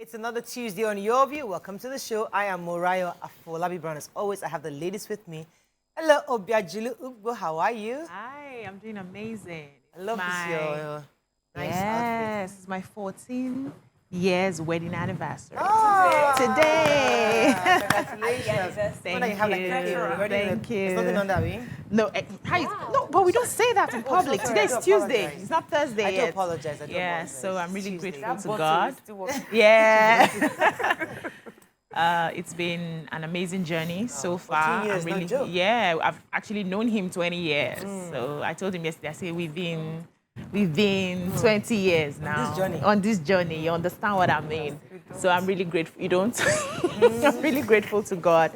It's another Tuesday on Your View. Welcome to the show. I am Morayo Afolabi Brown. As always, I have the ladies with me. Hello, Obiajulu Ugbo. How are you? Hi, I'm doing amazing. I love this your nice Yes, it's my 14 years wedding anniversary. outfit. Today. Congratulations. Thank When you have like you. Thank you. There's nothing on that, way. No, no, but we don't say that in public. sorry, Today's I do Tuesday. apologize. It's not Thursday I do yet. apologize. I do Yeah, apologize. so I'm really Tuesday. grateful to Bottle God. is still working. Yeah. It's been an amazing journey so 14 far. years, I'm no really, joke. yeah, I've actually known him 20 years. So I told him yesterday, I said, we've been 20 years now. this journey. On this journey, you understand what I mean? So I'm really grateful. You don't? I'm really grateful to God.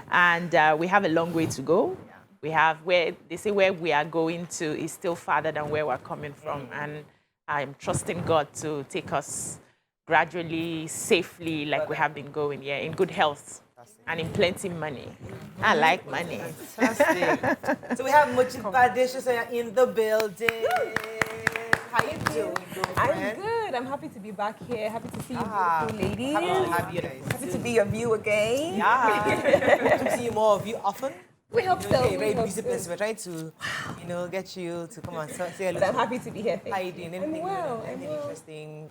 And we have a long way to go. We have they say where we are going to is still farther than where we're coming from. And I'm trusting God to take us gradually, safely, like we have been going, in good health and in plenty money. I like money. Fantastic. So we have Mochiba Deshosa in the building. How you doing, I'm girlfriend? good. I'm happy to be back here. Happy to see you, Ah, beautiful ladies. happy to have you guys. Happy to be your view again. Yeah. To see more of you often. We hope so. Okay, very we hope busy so. person. We're trying to, get you to come and say hello. But I'm happy to be here. How you doing? I'm Anything, well. anything interesting?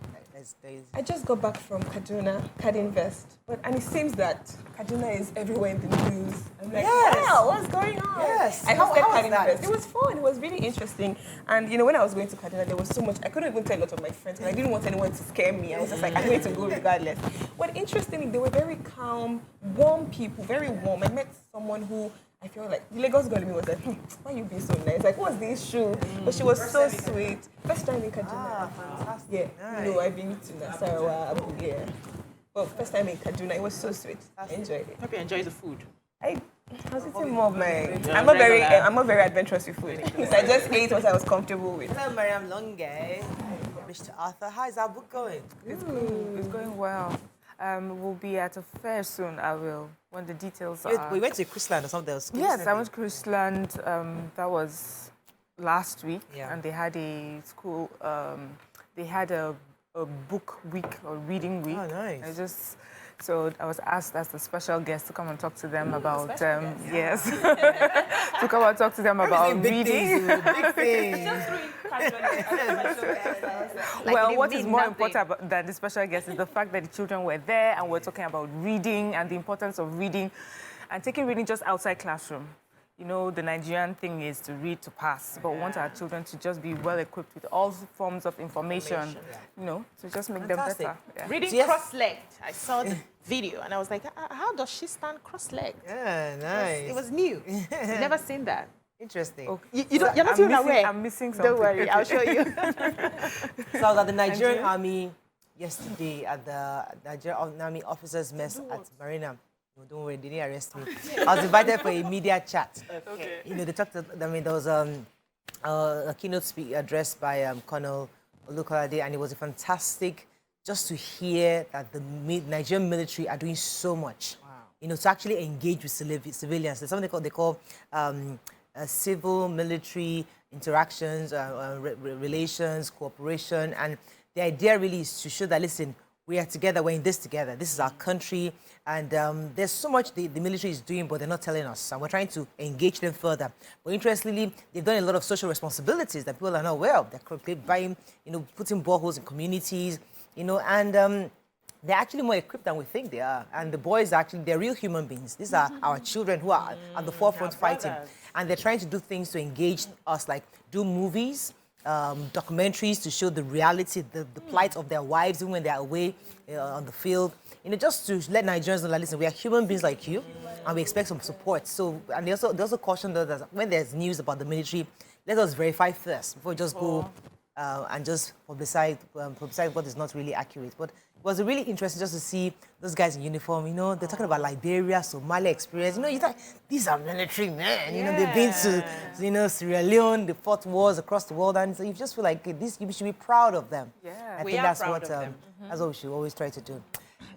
Days? I just got back from Kaduna, Kadinvest, and it seems that Kaduna is everywhere in the news. I'm like, Yes. wow, what's going on? Yes. I How hosted was that? Kadinvest. It was fun. It was really interesting. And when I was going to Kaduna, there was so much. I couldn't even tell a lot of my friends, and I didn't want anyone to scare me. I was just like, I'm going to go regardless. But interestingly, they were very calm, warm people, very warm. I met someone who I feel like the Lagos girl in me was like, why you being so nice? Like, what's the issue? But she was so sweet. First time in Kaduna. Ah, fantastic. Yeah, Nice. I've been to Nasarawa, Abuja. But first time in Kaduna, it was so sweet. I enjoyed it. Hope you enjoy the food. I was eating more of my. Yeah, I'm not regular. very adventurous with food. So I just ate what I was comfortable with. Hello, Mariam Longe. Mr. Arthur, how is our book going? It's going well. We'll be at a fair soon. I will, when the details are... We went to Chrisland or something else. Yes, I went to Chrisland. That was last week. Yeah. And they had a school... they had a book week or reading week. Oh, nice. So I was asked as the special guest to come and talk to them about... Yes. to come and talk to them about Big reading. things, big things. Well, what is more important than the special guest is the fact that the children were there and we're talking about reading and the importance of reading and taking reading just outside classroom. You know, the Nigerian thing is to read to pass, but we want our children to just be well equipped with all forms of information, to just make Fantastic. them better. Yeah. Reading Yes. cross-legged. I saw the video and I was like, how does she stand cross-legged? Yeah, nice. It was new. I've never seen that. Interesting. Okay. You're not I'm even missing- aware. I'm missing something. Don't worry, I'll show you. So I was at the Nigerian you? Army yesterday at the Nigerian Army Officers Mess at Marina. No, don't worry, they didn't arrest me. I was invited for a media chat. Okay. They talked. There was a keynote address by Colonel Olukolade, and it was fantastic just to hear that the Nigerian military are doing so much. Wow. To actually engage with civilians. There's something they call civil military interactions, relations, cooperation, and the idea really is to show that, listen, we are together, we're in this together. This is our country, and there's so much the military is doing, but they're not telling us, and we're trying to engage them further. But interestingly, they've done a lot of social responsibilities that people are not aware of. They're buying, putting boreholes in communities, and they're actually more equipped than we think they are. And the boys they're real human beings. These are our children who are at the forefront fighting. And they're trying to do things to engage us, like do movies, documentaries to show the reality, the plight of their wives, even when they're away on the field. Just to let Nigerians know that, listen, we are human beings like you, and we expect some support. So, and they also caution us that when there's news about the military, let us verify first before we just go and just publicize what is not really accurate. But it was really interesting just to see those guys in uniform. They're talking about Liberia, Somalia experience. You thought, these are military men. They've been to, Sierra Leone, they fought wars across the world, and so you just feel like you should be proud of them. Yeah. I We think are that's proud what of them. that's what we should always try to do.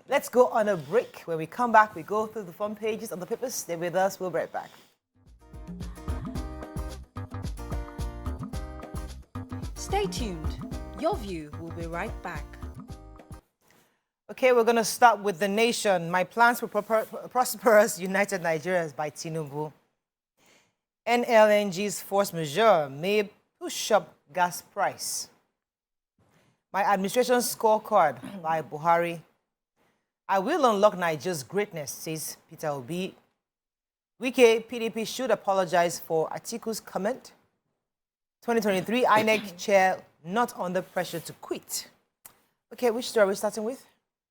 Let's go on a break. When we come back, we go through the front pages of the papers. Stay with us. We'll be right back. Stay tuned. Your View will be right back. Okay, we're going to start with The Nation. My plans for prosperous United Nigeria by Tinubu. NLNG's force majeure may push up gas price. My administration scorecard by Buhari. I will unlock Nigeria's greatness, says Peter Obi. Wike, PDP should apologize for Atiku's comment. 2023 INEC chair not under pressure to quit. Okay, which story are we starting with?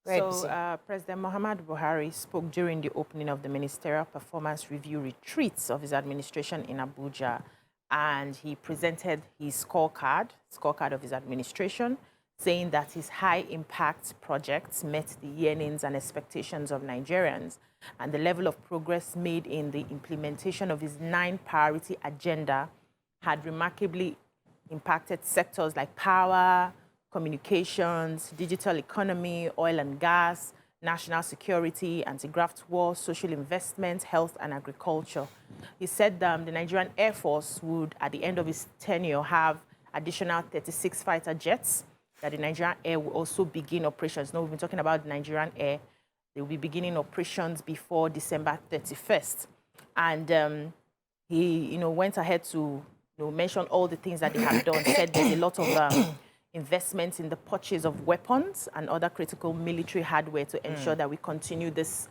President Muhammad Buhari spoke during the opening of the Ministerial Performance Review retreats of his administration in Abuja, and he presented his scorecard of his administration, saying that his high-impact projects met the yearnings and expectations of Nigerians, and the level of progress made in the implementation of his 9-priority agenda had remarkably impacted sectors like power, communications, digital economy, oil and gas, national security, anti-graft war, social investment, health and agriculture. He said the Nigerian Air Force would, at the end of his tenure, have additional 36 fighter jets, that the Nigerian Air will also begin operations. Now, we've been talking about the Nigerian Air. They will be beginning operations before December 31st. And he went ahead to mention all the things that they have done, said there's a lot of investments in the purchase of weapons and other critical military hardware to ensure that we continue this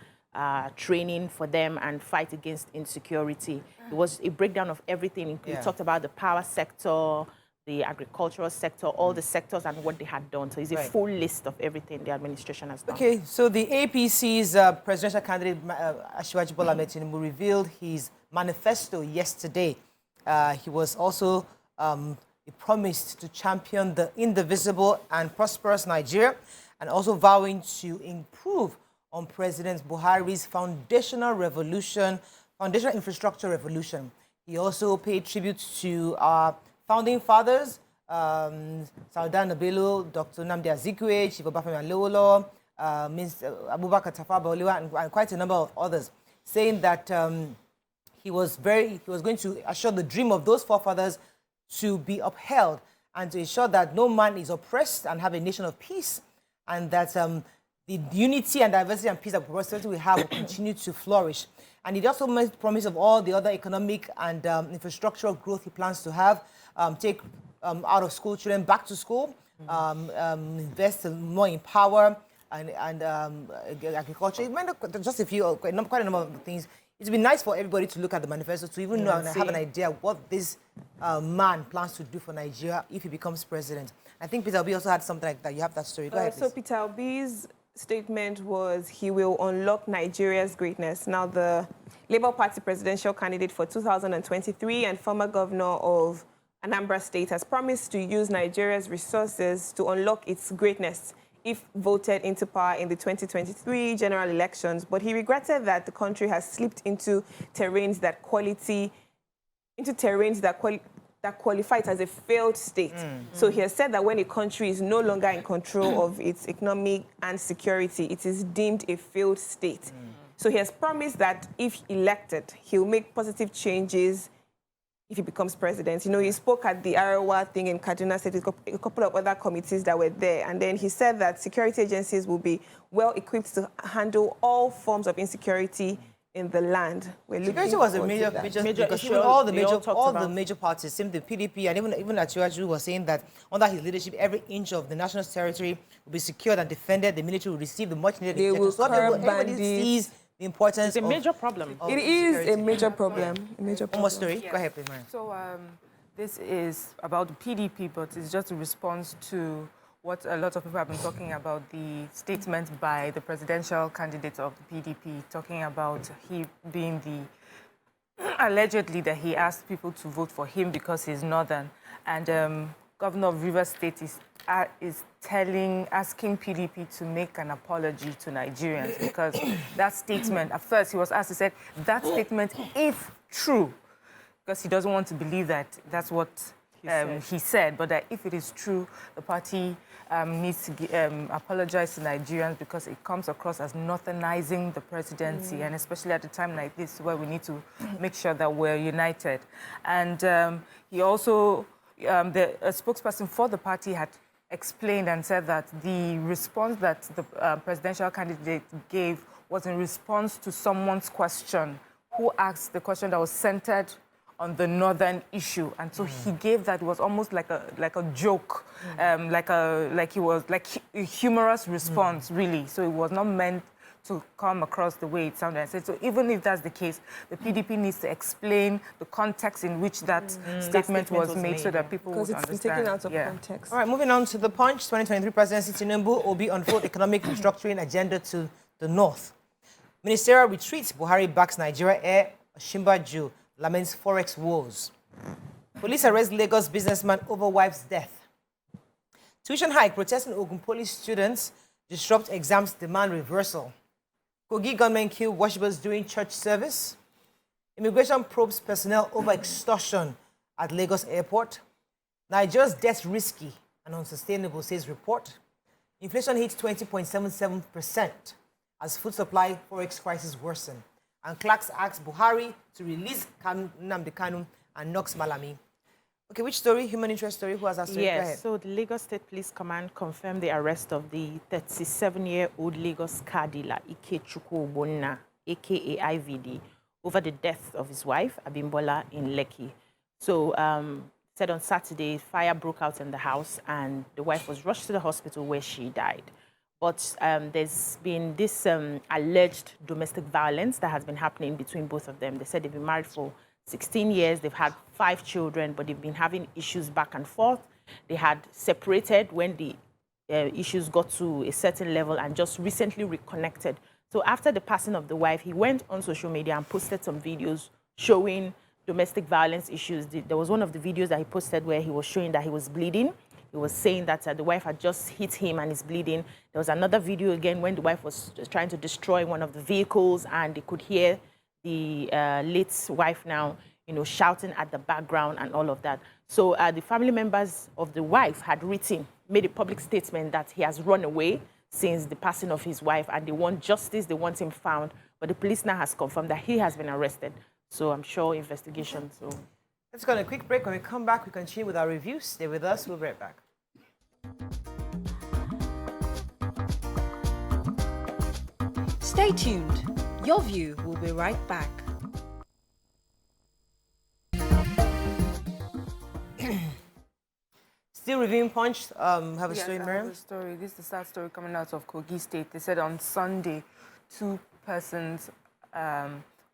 training for them and fight against insecurity. It was a breakdown of everything. He talked about the power sector, the agricultural sector, all the sectors and what they had done. So it's a full list of everything the administration has done. Okay, so the APC's presidential candidate, Asiwaju Bola Ahmed Tinubu, revealed his manifesto yesterday. He was also he promised to champion the indivisible and prosperous Nigeria, and also vowing to improve on President Buhari's foundational infrastructure revolution. He also paid tribute to our founding fathers, Saudan Nabelu, Dr. Nnamdi Azikiwe, Chief Obafemi Awolowo, Abubakar Tafawa Balewa, and quite a number of others, saying that he was going to assure the dream of those forefathers to be upheld and to ensure that no man is oppressed and have a nation of peace, and that the unity and diversity and peace and prosperity we have will continue to flourish. And he also made promise of all the other economic and infrastructural growth he plans to have, take out of school children back to school, invest more in power and agriculture. Just a few, quite a number of things. It would be nice for everybody to look at the manifesto to even know and have an idea what this man plans to do for Nigeria if he becomes president. I think Peter Obi also had something like that. You have that story. Go ahead, so please. Peter Obi's statement was he will unlock Nigeria's greatness. Now, the Labour Party presidential candidate for 2023 and former governor of Anambra State has promised to use Nigeria's resources to unlock its greatness if voted into power in the 2023 general elections. But he regretted that the country has slipped into terrains that qualify it as a failed state. So he has said that when a country is no longer in control of its economic and security, it is deemed a failed state. So he has promised that if elected, he'll make positive changes if he becomes president. You know, he spoke at the Arawa thing in Kaduna State, a couple of other committees that were there. And then he said that security agencies will be well equipped to handle all forms of insecurity in the land. Security was a major because even all the major parties, same the PDP, and even Asiwaju was saying that under his leadership, every inch of the national territory will be secured and defended. The military will receive the much needed protection. So everybody sees the importance. It's a major problem. It is a major problem. Almost story. Go ahead, please, Mariam. So this is about the PDP, but it's just a response to what a lot of people have been talking about, the statement by the presidential candidate of the PDP, talking about he being allegedly that he asked people to vote for him because he's northern. And Governor of Rivers State is asking PDP to make an apology to Nigerians because that statement, at first he was asked, he said, that statement, if true, because he doesn't want to believe that that's what he said, but that if it is true, the party needs to apologize to Nigerians because it comes across as northernizing the presidency, and especially at a time like this where we need to make sure that we're united. And he also, a spokesperson for the party had explained and said that the response that the presidential candidate gave was in response to someone's question who asked the question that was centered on the northern issue, and so he gave that. It was almost like a joke, like a humorous response, really. So it was not meant to come across the way it sounded. I said, so even if that's the case, the PDP needs to explain the context in which that statement was made so that people would understand. Because it's been taken out of context. All right, moving on to the Punch. 2023 Presidency Tinubu will be on full economic restructuring agenda to the north. Ministerial retreat. Buhari backs Nigeria Air. Shimbaju laments forex woes. Police arrest Lagos businessman over wife's death. Tuition hike. Protesting Ogun Police students disrupt exams, demand reversal. Kogi gunmen kill worshippers during church service. Immigration probes personnel over extortion at Lagos airport. Nigeria's debt risky and unsustainable, says report. Inflation hits 20.77% as food supply forex crisis worsen. And clerks ask Buhari to release Nnamdi Kanu and Knox Malami. Okay, which story? Human interest story? Who has that story? Yes, so the Lagos State Police Command confirmed the arrest of the 37-year-old Lagos car dealer, Ikechukwu Ogbonna, a.k.a. IVD, over the death of his wife, Abimbola, in Lekki. So, said on Saturday, fire broke out in the house and the wife was rushed to the hospital where she died. But there's been this alleged domestic violence that has been happening between both of them. They said they've been married for 16 years, they've had 5 children, but they've been having issues back and forth. They had separated when the issues got to a certain level and just recently reconnected. So after the passing of the wife, he went on social media and posted some videos showing domestic violence issues. There was one of the videos that he posted where he was showing that he was bleeding. He was saying that the wife had just hit him and is bleeding. There was another video again when the wife was trying to destroy one of the vehicles and they could hear the late wife now, shouting at the background and all of that. So the family members of the wife had made a public statement that he has run away since the passing of his wife and they want justice, they want him found. But the police now has confirmed that he has been arrested. So I'm sure investigation. So let's go on a quick break. When we come back, we continue with our reviews. Stay with us. We'll be right back. Stay tuned. Your View will be right back. Still reviewing Punch. Have a story, Miriam? Yes, I have a story. This is the sad story coming out of Kogi State. They said on Sunday, 2 persons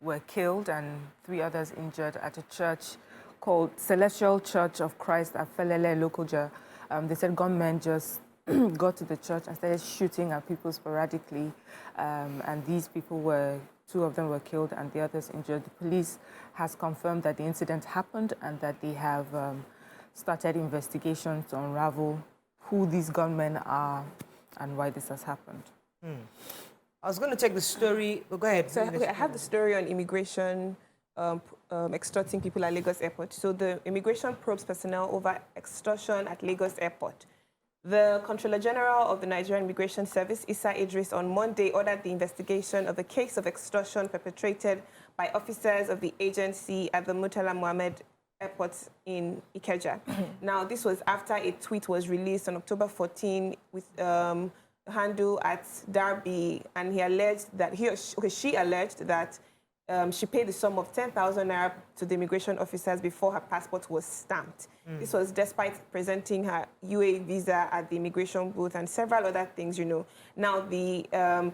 were killed and 3 others injured at a church called Celestial Church of Christ at Felele, Lokoja. They said gunmen just got to the church and started shooting at people sporadically. And these people were, 2 of them were killed and the others injured. The police has confirmed that the incident happened and that they have started investigations to unravel who these gunmen are and why this has happened. I was going to take the story, but go ahead. So okay, I have the story on immigration extorting people at Lagos Airport. So the immigration probes personnel over extortion at Lagos Airport. The Controller General of the Nigerian Immigration Service, Issa Idris, on Monday ordered the investigation of a case of extortion perpetrated by officers of the agency at the Murtala Mohammed Airport in Ikeja. Now, this was after a tweet was released on October 14 with handle at Darby, and he alleged that she alleged that she paid the sum of 10,000 naira to the immigration officers before her passport was stamped. This was despite presenting her UAE visa at the immigration booth and several other things, Now, the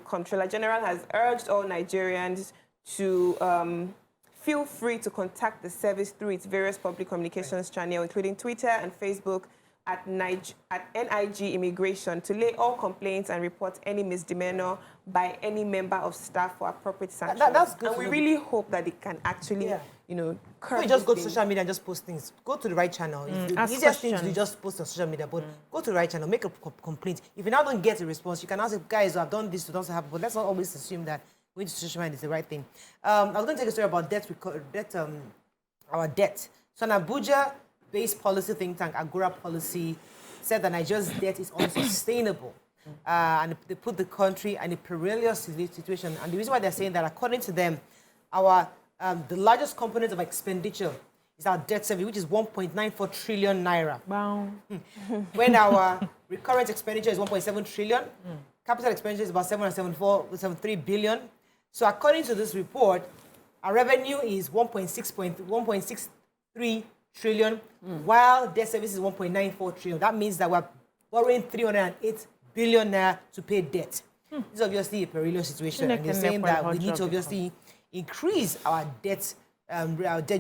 Comptroller General has urged all Nigerians to feel free to contact the service through its various public communications channels, including Twitter and Facebook, at NIG Immigration, to lay all complaints and report any misdemeanor by any member of staff for appropriate sanctions. That's good. And we really hope that it can actually, curb. You just go to social media and just post things. Go to the right channel. The easiest thing to just post on social media, but go to the right channel, make a complaint. If you now don't get a response, you can ask, guys, I've done this to not happen, but let's not always assume that going to social media is the right thing. I was going to take a story about our debt. So an Abuja-based policy think tank, Agora Policy, said that Nigeria's debt is unsustainable. And they put the country in a perilous situation. And the reason why they're saying that, according to them, the largest component of expenditure is our debt service, which is 1.94 trillion naira. Wow. When our recurrent expenditure is 1.7 trillion, capital expenditure is about 773 billion. So according to this report, our revenue is 1.63 trillion, while debt service is 1.94 trillion. That means that we're borrowing 308 billion naira to pay debt. This is obviously a perilous situation, and they're saying that we need to obviously increase our debt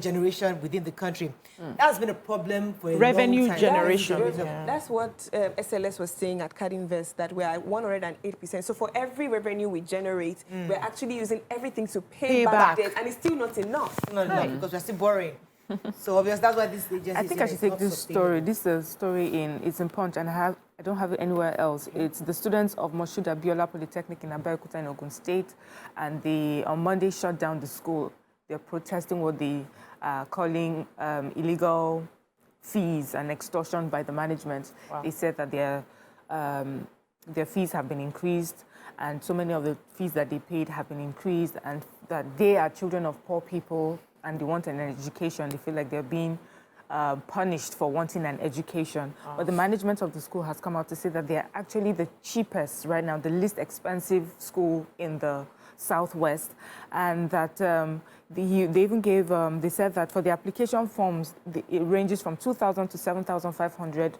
generation within the country. That's been a problem for a Revenue long time. generation. That's what SLS was saying at CardInvest, that we are at 108%. So for every revenue we generate, we're actually using everything to pay back debt, and it's still not enough. Not enough, because we're still borrowing. So obviously, that's why this agency. I think I should take this story. This is a story it's in Punch, and I don't have it anywhere else. It's the students of Moshood Abiola Polytechnic in Abeokuta in Ogun State, and they on Monday shut down the school. They're protesting what they are calling illegal fees and extortion by the management. Wow. They said that their fees have been increased, and so many of the fees that they paid have been increased, and that they are children of poor people and they want an education. They feel like they're being punished for wanting an education. But the management of the school has come out to say that they're actually the cheapest right now, the least expensive school in the Southwest, and that they even gave, they said that for the application forms, it ranges from 2,000 to 7,500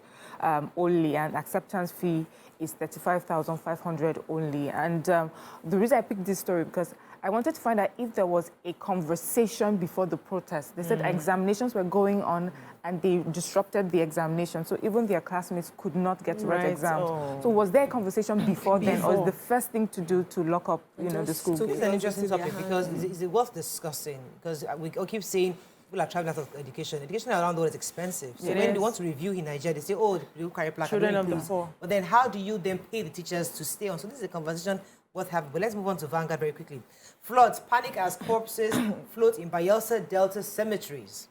only, and acceptance fee is 35,500 only. And the reason I picked this story, because I wanted to find out if there was a conversation before the protest. They said examinations were going on and they disrupted the examination. So even their classmates could not get to write exams. So was there a conversation before then, or is the first thing to do to lock up, the school? So this is an interesting topic, because it's worth discussing, because we all keep saying people are traveling out of education. Education around the world is expensive. So when they want to review in Nigeria, they say, oh, you carry plaque. Children of the poor. But then how do you then pay the teachers to stay on? So this is a conversation worth having. But let's move on to Vanguard very quickly. Floods, panic as corpses float in Bayelsa Delta cemeteries.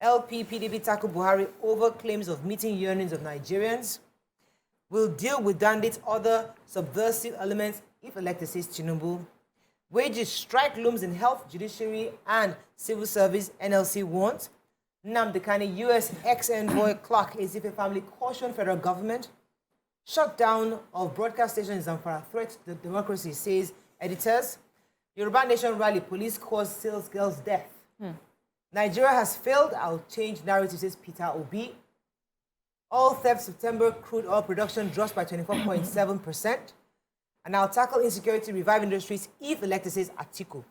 LP PDP tackle Buhari over claims of meeting yearnings of Nigerians. Will deal with Dandit's other subversive elements if elected, says Tinubu. Wages strike looms in health, judiciary, and civil service, NLC warns. Nnamdi Kanu, U.S. ex-envoy Clark Ezife family caution federal government. Shutdown of broadcast stations in Zamfara threat to democracy, says editors. Yoruba Nation rally, police cause sales girl's death. Nigeria has failed, I'll change narrative, says Peter Obi. Oil theft September, crude oil production drops by 24.7%. And I'll tackle insecurity, revive industries if elected, says Atiku.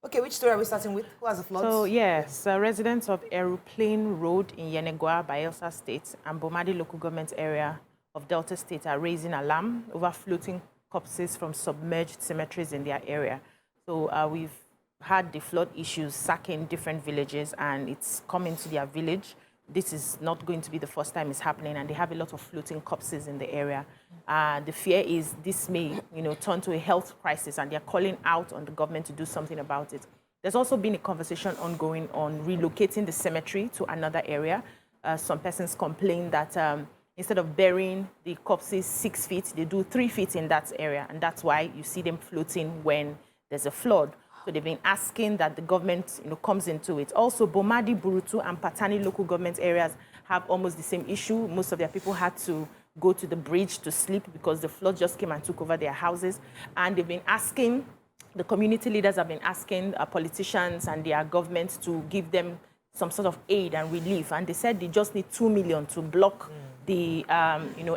Okay, which story are we starting with? Who has the floods? So, yes, residents of Aeroplane Road in Yenegua, Bayelsa State, and Bomadi local government area of Delta State are raising alarm over floating corpses from submerged cemeteries in their area. So, we've had the flood issues sacking different villages, and it's coming to their village. This is not going to be the first time it's happening, and they have a lot of floating corpses in the area. The fear is this may, turn to a health crisis, and they're calling out on the government to do something about it. There's also been a conversation ongoing on relocating the cemetery to another area. Some persons complain that instead of burying the corpses 6 feet, they do 3 feet in that area, and that's why you see them floating when there's a flood. So they've been asking that the government, comes into it. Also, Bomadi, Burutu, and Patani local government areas have almost the same issue. Most of their people had to go to the bridge to sleep because the flood just came and took over their houses. And they've been asking, the community leaders have been asking politicians and their government to give them some sort of aid and relief. And they said they just need 2 million to block the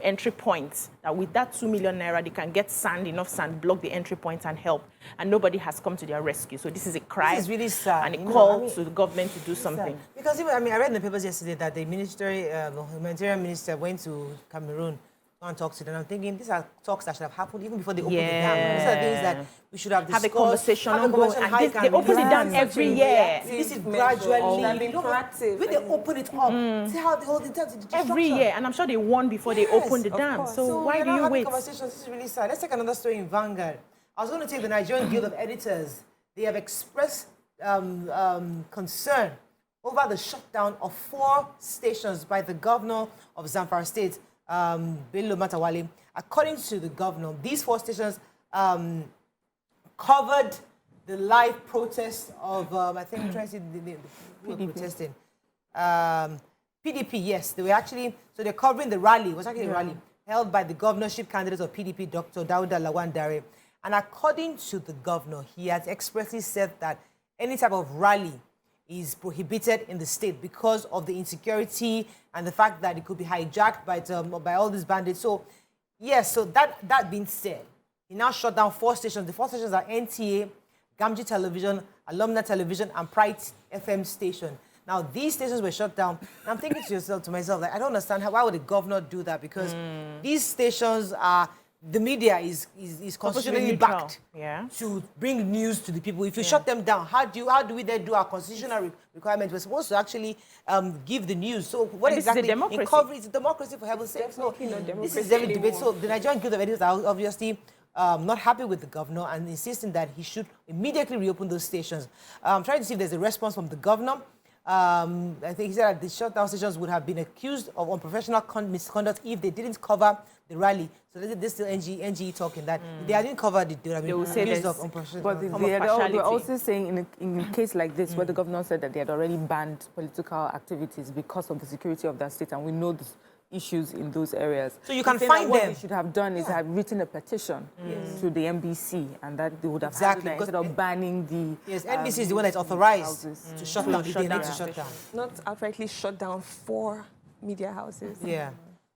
entry points. That with that 2 million naira, they can get enough sand, block the entry points and help. And nobody has come to their rescue. So this is a cry. This is really sad. And a call to the government to do something. Because I read in the papers yesterday that the humanitarian minister went to Cameroon and talk to them. I'm thinking these are talks that should have happened even before they opened the dam. These are things that we should have discussed. Have a conversation ongoing. And they open the dam every year. This is gradually. Proactive. When they open it up, see how they hold it down. Every year. And I'm sure they won before they opened the dam. So why do you wait? Conversations. This is really sad. Let's take another story in Vanguard. I was going to take the Nigerian Guild of Editors. They have expressed concern over the shutdown of 4 stations by the governor of Zamfara State, Bello Matawale. According to the governor, these 4 stations covered the live protest of, I think, the protesting. PDP, yes, they were actually, so they're covering the rally. It was actually a rally held by the governorship candidate of PDP, Dr. Dauda Lawan Dare. And according to the governor, he has expressly said that any type of rally is prohibited in the state because of the insecurity and the fact that it could be hijacked by all these bandits. So, yes, so that being said, he now shut down 4 stations. The 4 stations are NTA, Gamji Television, Alumna Television, and Pride FM station. Now, these stations were shut down. And I'm thinking to myself, like, I don't understand why would the governor do that? Because these stations are, the media is constitutionally backed to bring news to the people. If you shut them down, how do we then do our constitutional requirements? We're supposed to actually give the news. So what and exactly? This is a democracy. It's a democracy, for heaven's sake. So this is every debate. So the Nigerian Guild of Editors are obviously not happy with the governor and insisting that he should immediately reopen those stations. I'm trying to see if there's a response from the governor. I think he said that the shutdown stations would have been accused of unprofessional misconduct if they didn't cover the rally. So this is still NGE talking that if they didn't cover it, they would have been accused of unprofessional. But they're also saying in a case like this, where the governor said that they had already banned political activities because of the security of that state, and we know the issues in those areas. So you can find them. What they should have done is have written a petition to the NBC, and that they would have had that instead of banning the. Yes, NBC is the one that's authorized to shut down. They need to shut down. Not outrightly shut down 4 media houses. Yeah.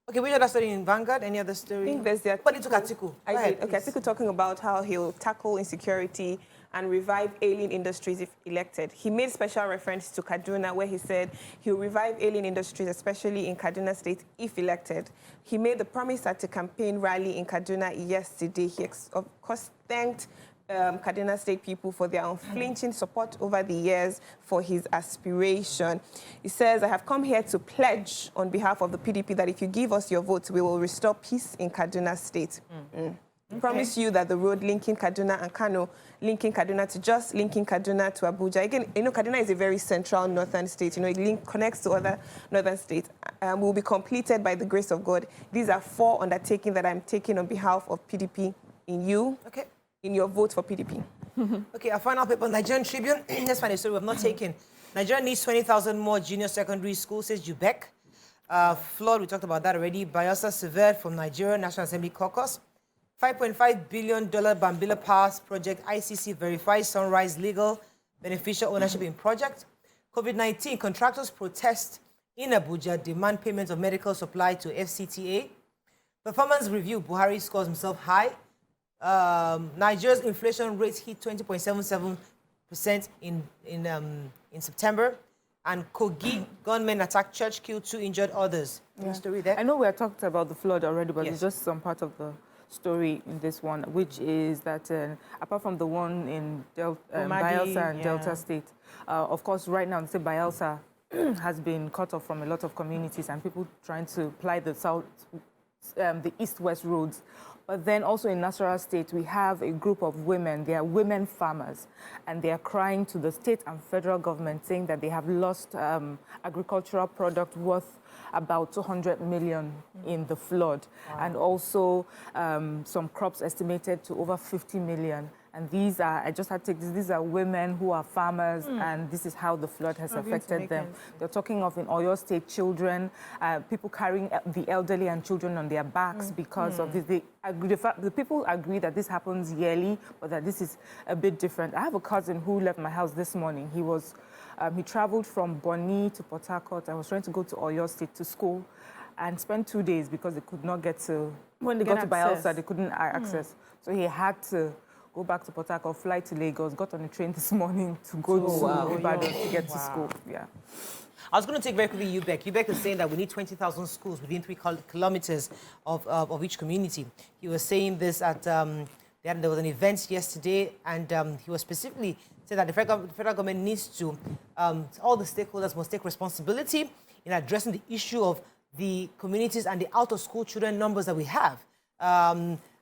Okay, which other story in Vanguard? Any other story? I think there's the But it took Atiku. Atiku talking about how he'll tackle insecurity and revive alien industries if elected. He made special reference to Kaduna, where he said he'll revive alien industries, especially in Kaduna State, if elected. He made the promise at a campaign rally in Kaduna yesterday. He, of course, thanked Kaduna State people for their unflinching support over the years for his aspiration. He says, I have come here to pledge on behalf of the PDP that if you give us your votes, we will restore peace in Kaduna State. Okay. Promise you that the road linking Kaduna and Kano, linking Kaduna to Jos, linking Kaduna to Abuja. Again, you know, Kaduna is a very central northern state. You know, it connects to other northern states. Will be completed by the grace of God. These are 4 undertakings that I'm taking on behalf of PDP in you. Okay. In your vote for PDP. Okay, our final paper, Nigerian Tribune. Let's find a story we have not taken. Nigeria needs 20,000 more junior secondary schools, says UBEC. Flood, we talked about that already. Bayelsa severed from Nigeria National Assembly Caucus. $5.5 billion Bambila Pass project. ICC verifies Sunrise legal beneficial ownership in project. COVID-19 contractors protest in Abuja, demand payment of medical supply to FCTA. Performance review, Buhari scores himself high. Nigeria's inflation rate hit 20.77% in September. And Kogi gunmen attacked church, killed 2 injured others. Yeah. Story there. I know we have talked about the flood already, but it's just some part of the story in this one, which is that apart from the one in Bayelsa and Delta State, of course, right now, say Bayelsa has been cut off from a lot of communities and people trying to ply the the east-west roads. But then also in Nasarawa State, we have a group of women. They are women farmers, and they are crying to the state and federal government, saying that they have lost agricultural product worth about 200 million in the flood, and also some crops estimated to over 50 million. And these are, I just had to take this, these are women who are farmers, and this is how the flood has affected them. They're talking of in Oyo State children, people carrying the elderly and children on their backs because of this. The people agree that this happens yearly, but that this is a bit different. I have a cousin who left my house this morning. He traveled from Bonny to Port Harcourt. I was trying to go to Oyo State to school and spent 2 days because they could not get to, when they got to Bayelsa, they couldn't access. So he had to go back to Port Harcourt, fly to Lagos, got on a train this morning to go to Ibadan to get to school. Yeah. I was going to take very quickly UBEC. UBEC is saying that we need 20,000 schools within 3 kilometers of each community. He was saying this at, there was an event yesterday, and he was specifically saying that the federal government needs to, all the stakeholders must take responsibility in addressing the issue of the communities and the out-of-school children numbers that we have.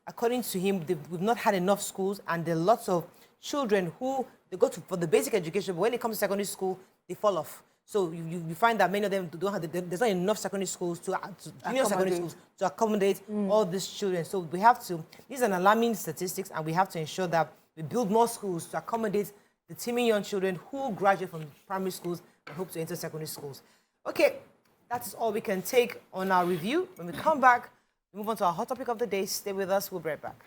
According to him, we've not had enough schools, and there are lots of children who they go to for the basic education, but when it comes to secondary school, they fall off. So you find that many of them don't have, there's not enough secondary schools junior secondary schools to accommodate all these children. So we have to, these are alarming statistics, and we have to ensure that we build more schools to accommodate the teeming young children who graduate from primary schools and hope to enter secondary schools. Okay, that's all we can take on our review. When we come back, we move on to our hot topic of the day. Stay with us. We'll be right back.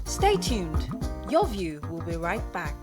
Stay tuned. Your View will be right back.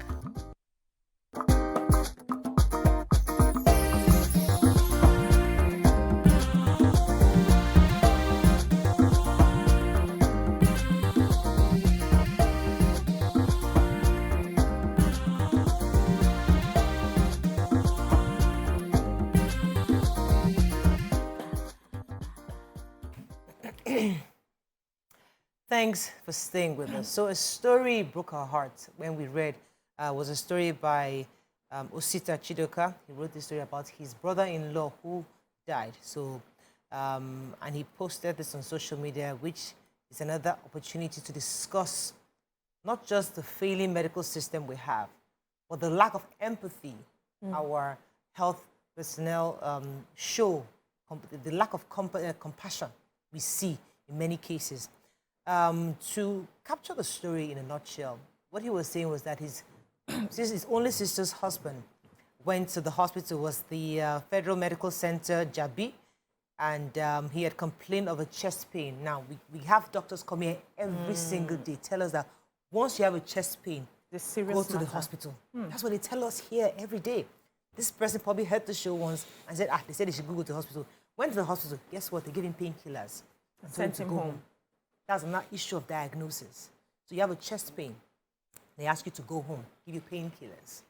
Thanks for staying with us. So a story broke our hearts when we read, was a story by Osita Chidoka. He wrote this story about his brother-in-law who died. So, and he posted this on social media, which is another opportunity to discuss not just the failing medical system we have, but the lack of empathy our health personnel show, the lack of compassion we see in many cases. To capture the story in a nutshell, what he was saying was that his only sister's husband went to the hospital, was the Federal Medical Center, Jabi, and he had complained of a chest pain. Now, we have doctors come here every single day, tell us that once you have a chest pain, go to the hospital. That's what they tell us here every day. This person probably heard the show once and said, they said he should go to the hospital. Went to the hospital, guess what? They gave him painkillers. Sent him home. That's another issue of diagnosis. So you have a chest pain. They ask you to go home, give you painkillers.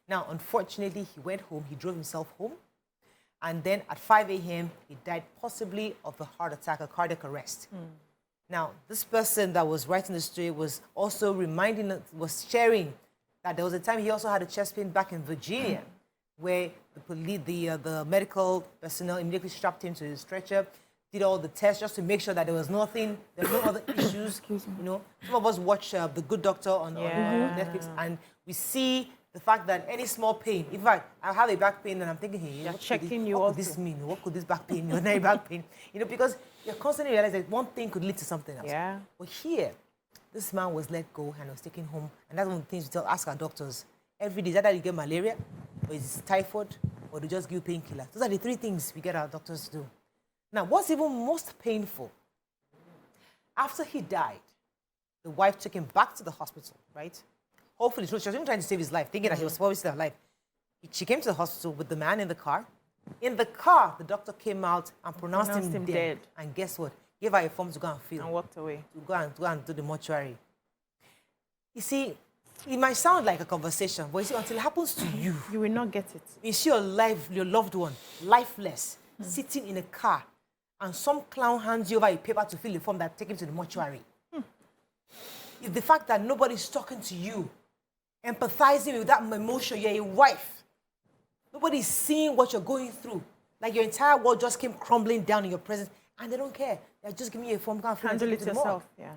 Now, unfortunately, he went home, he drove himself home, and then at 5 a.m., he died possibly of a heart attack, a cardiac arrest. Now, this person that was writing the story was also was sharing that there was a time he also had a chest pain back in Virginia, where the medical personnel immediately strapped him to his stretcher, did all the tests just to make sure that there was nothing, there were no other issues. You know, some of us watch The Good Doctor on Netflix, and we see the fact that any small pain, in fact, I have a back pain and I'm thinking, hey, what could this mean? What could this back pain, ordinary back pain? You know, because you're constantly realizing that one thing could lead to something else. Yeah. But here, this man was let go and was taken home, and that's one of the things we ask our doctors every day. Is that you get malaria, or is it typhoid, or they just give you painkillers? Those are the three things we get our doctors to do. Now, what's even most painful, after he died, the wife took him back to the hospital, right? Hopefully, she was even trying to save his life, thinking that he was probably still alive. She came to the hospital with the man in the car. In the car, the doctor came out and pronounced him dead. And guess what? Gave her a form to go and fill. And walked away. To go and do the mortuary. You see, it might sound like a conversation, but you see, until it happens to you, you will not get it. You see your loved one, lifeless, sitting in a car, and some clown hands you over a paper to fill the form that take him to the mortuary. It's the fact that nobody's talking to you, empathizing with that emotion. You're a wife. Nobody's seeing what you're going through. Like your entire world just came crumbling down in your presence, and they don't care. They're just giving you a form. Handle it yourself. Yeah.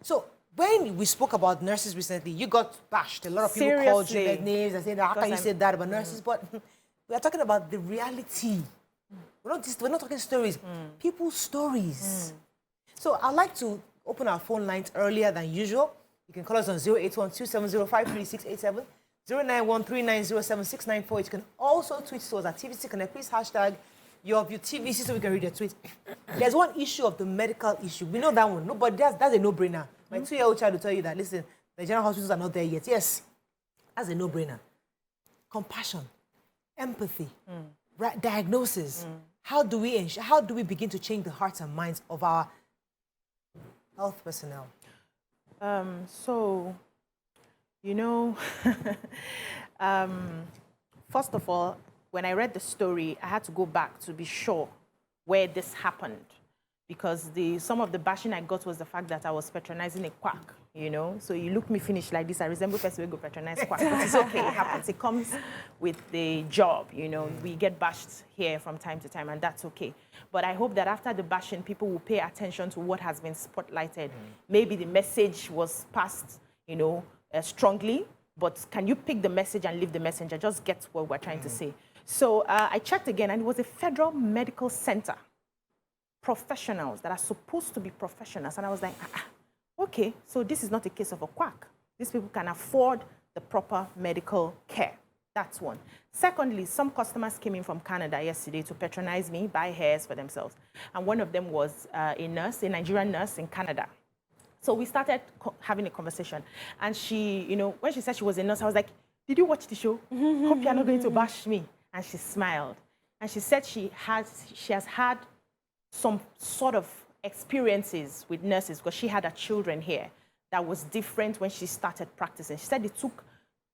So when we spoke about nurses recently, you got bashed. A lot of people called you their names and said, how can you say that about nurses? But we are talking about the reality. We're not talking stories. People's stories. So I'd like to open our phone lines earlier than usual. You can call us on 081-2705-3687, 091-3907-694. You can also tweet to us at TVC Connect. Please hashtag your view TVC so we can read your tweet. There's one issue of the medical issue. We know that one. Nobody, that's a no-brainer. My 2-year-old child will tell you that, listen, the general hospitals are not there yet. Yes, that's a no-brainer. Compassion, empathy, diagnosis. How do we begin to change the hearts and minds of our health personnel? So, you know, first of all, when I read the story, I had to go back to be sure where this happened, because some of the bashing I got was the fact that I was patronizing a quack, you know. So you look me finish like this, I resemble person who go patronize quack. But it's okay, it happens. It comes with the job, you know. We get bashed here from time to time, and that's okay. But I hope that after the bashing, people will pay attention to what has been spotlighted. Maybe the message was passed, you know, strongly, but can you pick the message and leave the messenger? Just get what we're trying to say. So I checked again, and it was a federal medical center. Professionals that are supposed to be professionals. And I was like, okay, so this is not a case of a quack. These people can afford the proper medical care. That's one. Secondly, some customers came in from Canada yesterday to patronize me, buy hairs for themselves. And one of them was a nurse, a Nigerian nurse in Canada. So we started having a conversation. And she, you know, when she said she was a nurse, I was like, did you watch the show? Hope you're not going to bash me. And she smiled. And she said she has had some sort of experiences with nurses because she had her children here that was different when she started practicing. She said it took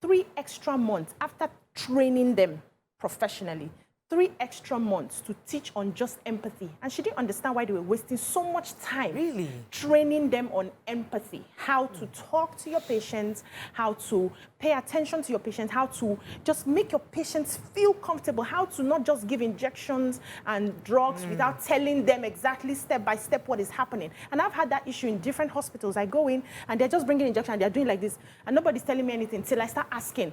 3 extra months after training them professionally, 3 extra months to teach on just empathy. And she didn't understand why they were wasting so much time training them on empathy, how to talk to your patients, how to pay attention to your patients, how to just make your patients feel comfortable, how to not just give injections and drugs without telling them exactly step by step what is happening. And I've had that issue in different hospitals. I go in and they're just bringing injection and they're doing like this and nobody's telling me anything till I start asking,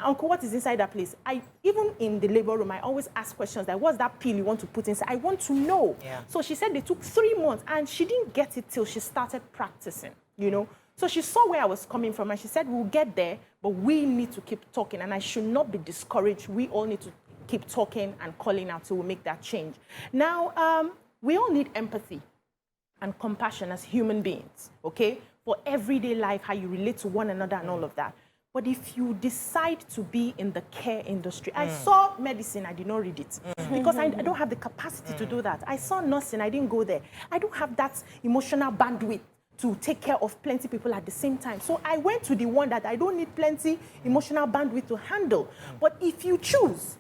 Uncle, what is inside that place? Even in the labor room, I always ask questions like, what's that pill you want to put inside? I want to know. So she said they took 3 months and she didn't get it till she started practicing, you know. So she saw where I was coming from and she said, we'll get there, but we need to keep talking and I should not be discouraged. We all need to keep talking and calling out till we make that change. Now, we all need empathy and compassion as human beings, okay? For everyday life, how you relate to one another and all of that. But if you decide to be in the care industry, I saw medicine, I did not read it because I don't have the capacity to do that. I saw nursing, I didn't go there. I don't have that emotional bandwidth to take care of plenty people at the same time. So I went to the one that I don't need plenty emotional bandwidth to handle. But if you choose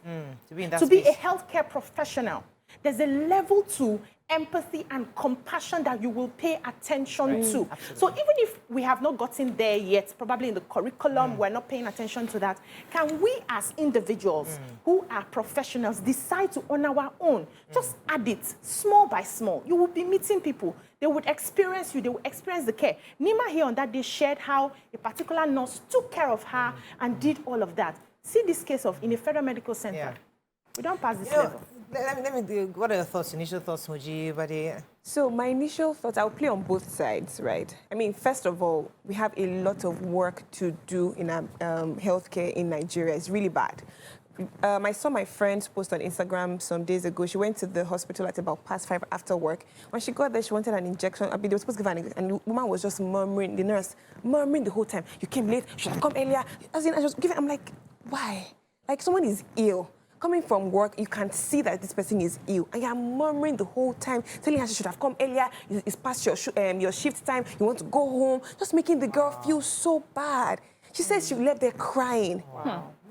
to be a healthcare professional, there's a level to empathy and compassion that you will pay attention to. Absolutely. So even if we have not gotten there yet, probably in the curriculum, we're not paying attention to that, can we as individuals who are professionals decide to on our own, just add it small by small. You will be meeting people. They would experience you. They will experience the care. Nima here on that day shared how a particular nurse took care of her and did all of that. See this case of in a federal medical center. We don't pass this level. Let me do, what are your thoughts, initial thoughts, Moji? So my initial thoughts, I'll play on both sides, right? I mean, first of all, we have a lot of work to do in healthcare in Nigeria. It's really bad. I saw my friend post on Instagram some days ago. She went to the hospital at about past 5 after work. When she got there, she wanted an injection. I mean, they were supposed to give her an injection, and the woman was just murmuring, the nurse, murmuring the whole time. You came late, you should have come earlier. As in, I was giving, I'm like, why? Like, someone is ill. Coming from work, you can see that this person is ill. And you're murmuring the whole time, telling her she should have come earlier, it's past your shift time, you want to go home, just making the girl feel so bad. She said she left there crying.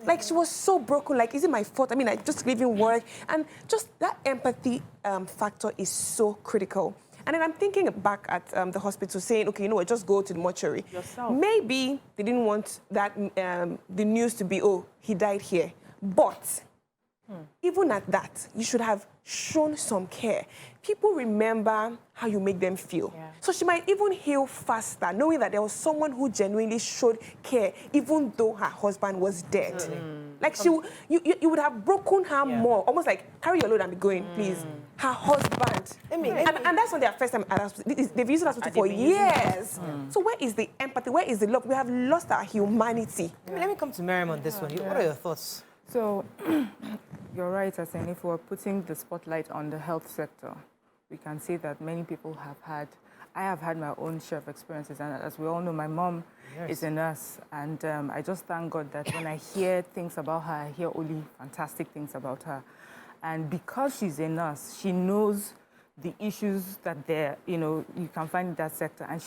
Like, she was so broken, like, is it my fault? I mean, I just leaving work. And just that empathy factor is so critical. And then I'm thinking back at the hospital saying, okay, you know what, just go to the mortuary. Yourself. Maybe they didn't want that the news to be, oh, he died here. But even at that, you should have shown some care. People remember how you make them feel. So she might even heal faster, knowing that there was someone who genuinely showed care, even though her husband was dead. Like, you would have broken her more, almost like, carry your load and be going, please. Her husband. And that's not their first time at hospital. They've used hospital for years. So where is the empathy? Where is the love? We have lost our humanity. Let me come to Miriam on this one. What are your thoughts? So, you're right, as in if we're putting the spotlight on the health sector, we can see that many people I have had my own share of experiences, and as we all know, my mom is a nurse, and I just thank God that when I hear things about her, I hear only fantastic things about her. And because she's a nurse, she knows the issues that you can find in that sector, and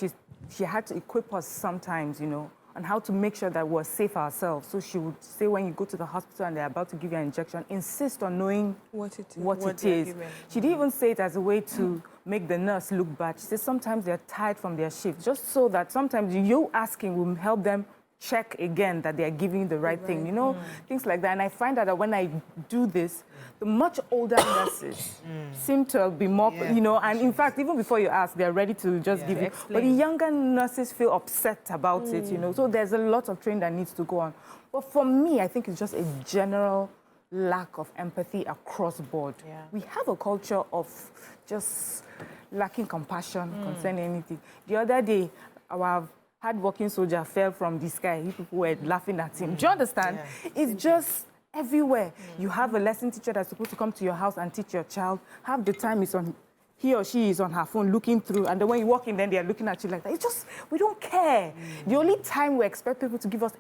she had to equip us sometimes, on how to make sure that we're safe ourselves. So she would say, when you go to the hospital and they're about to give you an injection, insist on knowing what it is. She didn't even say it as a way to make the nurse look bad. She said sometimes they're tired from their shift, just so that sometimes you asking will help them check again that they're giving you the right thing, things like that. And I find that when I do this, the much older nurses seem to be more, and in fact, even before you ask, they're ready to just give you. But the younger nurses feel upset about it, So there's a lot of training that needs to go on. But for me, I think it's just a general lack of empathy across board. We have a culture of just lacking compassion concerning anything. The other day, our hard-working soldier fell from the sky. You people were laughing at him. Do you understand? Yeah. It's just everywhere. You have a lesson teacher that's supposed to come to your house and teach your child. Half the time is on, he or she is on her phone looking through, and then when you walk in, then they are looking at you like that. It's just, we don't care. The only time we expect people to give us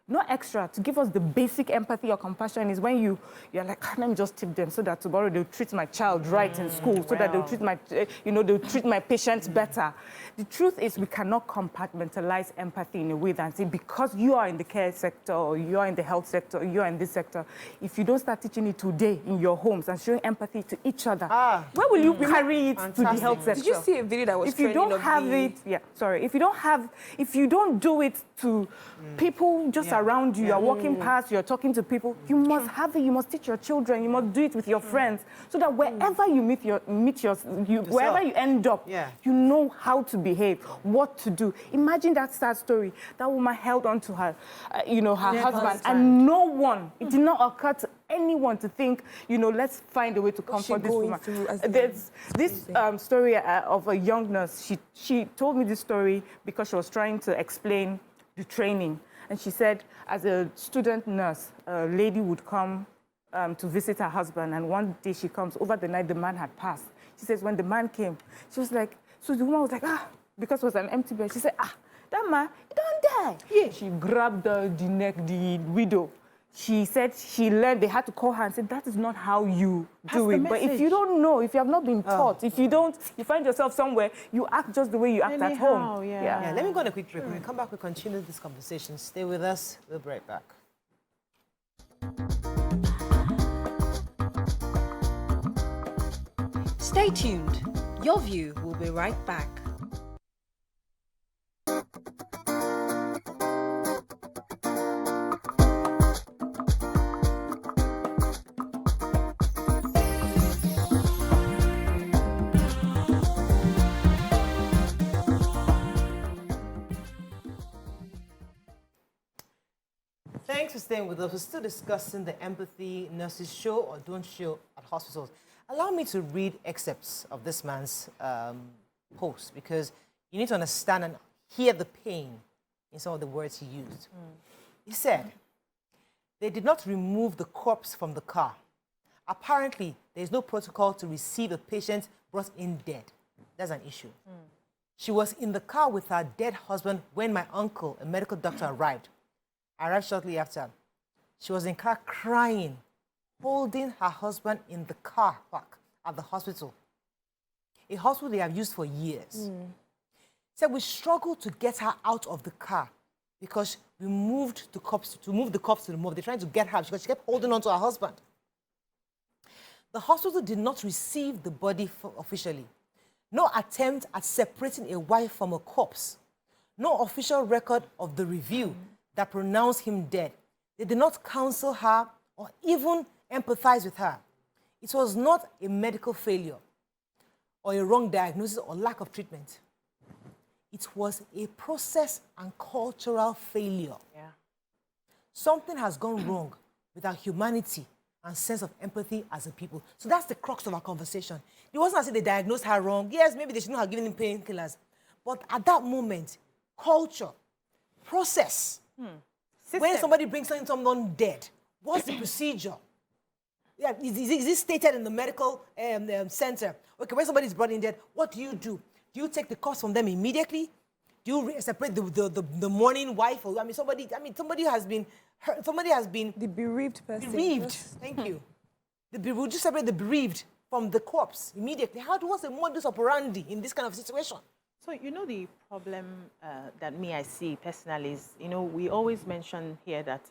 to give us the basic empathy or compassion is when you're like, let me just tip them so that tomorrow they'll treat my child right in school, so that they'll treat my, they'll treat my patients better. The truth is we cannot compartmentalize empathy in a way that say, because you are in the care sector, or you are in the health sector, or you are in this sector, if you don't start teaching it today in your homes and showing empathy to each other, where will you carry it to the health sector? Did you see a video that was if you don't have it, if you don't do it to people just around you, you're walking past, you're talking to people, you must have it, you must teach your children, you must do it with your friends, so that wherever you wherever you end up, you know how to behave, what to do. Imagine that sad story. That woman held on to her, her husband, and no one, it did not occur to anyone to think, let's find a way to comfort this woman. There's this story of a young nurse. She told me this story because she was trying to explain the training. And she said, as a student nurse, a lady would come to visit her husband, and one day she comes, over the night the man had passed. She says, when the man came, she was like, so the woman was like, because it was an empty bed. She said, that man, he don't die. Yeah. She grabbed the neck, the widow. She said she learned, they had to call her and say, that is not how you do it. But if you don't know, if you have not been taught, if you find yourself somewhere, you act just the way you act at home. Yeah, let me go on a quick break. When we come back, we'll continue this conversation. Stay with us. We'll be right back. Stay tuned. Your View will be right back. Thanks for staying with us. We're still discussing the empathy nurses show or don't show at hospitals. Allow me to read excerpts of this man's post, because you need to understand and hear the pain in some of the words he used. He said, they did not remove the corpse from the car. Apparently, there is no protocol to receive a patient brought in dead. That's an issue. She was in the car with her dead husband when my uncle, a medical doctor, arrived. Arrived shortly after. She was in the car crying, holding her husband in the car park at the hospital. A hospital they have used for years. Said we struggled to get her out of the car because we moved the cops to move the cops to the morgue. They're trying to get her because she kept holding on to her husband. The hospital did not receive the body officially. No attempt at separating a wife from a corpse. No official record of the review that pronounced him dead. They did not counsel her or even empathize with her. It was not a medical failure or a wrong diagnosis or lack of treatment. It was a process and cultural failure. Something has gone wrong with our humanity and sense of empathy as a people. So that's the crux of our conversation. It wasn't as if they diagnosed her wrong. Yes, maybe they shouldn't have given him painkillers. But at that moment, culture, process, when somebody brings someone dead, what's the procedure? Yeah, is it stated in the medical center? Okay, when somebody is brought in dead, what do? Do you take the cost from them immediately? Do you separate the mourning wife? Or, somebody has been hurt, somebody has been... The bereaved person. Bereaved, thank you. Would you separate the bereaved from the corpse immediately? What's the modus operandi in this kind of situation? So, the problem that I see personally is, we always mention here that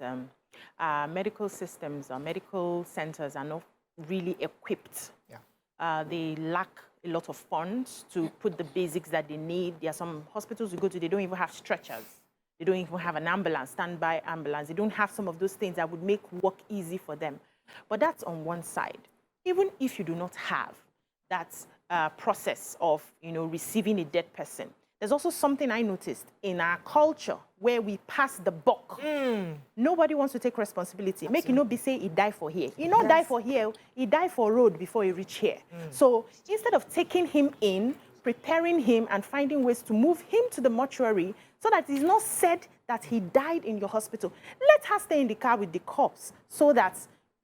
our medical systems, our medical centers are not really equipped. They lack a lot of funds to put the basics that they need. There are some hospitals you go to, they don't even have stretchers. They don't even have an ambulance, standby ambulance. They don't have some of those things that would make work easy for them. But that's on one side. Even if you do not have that process of, receiving a dead person, there's also something I noticed in our culture where we pass the buck. Nobody wants to take responsibility. Absolutely. Make it not be say he died for here. He not die for here, he died for road before he reach here. So instead of taking him in, preparing him and finding ways to move him to the mortuary so that it's not said that he died in your hospital. Let her stay in the car with the corpse so that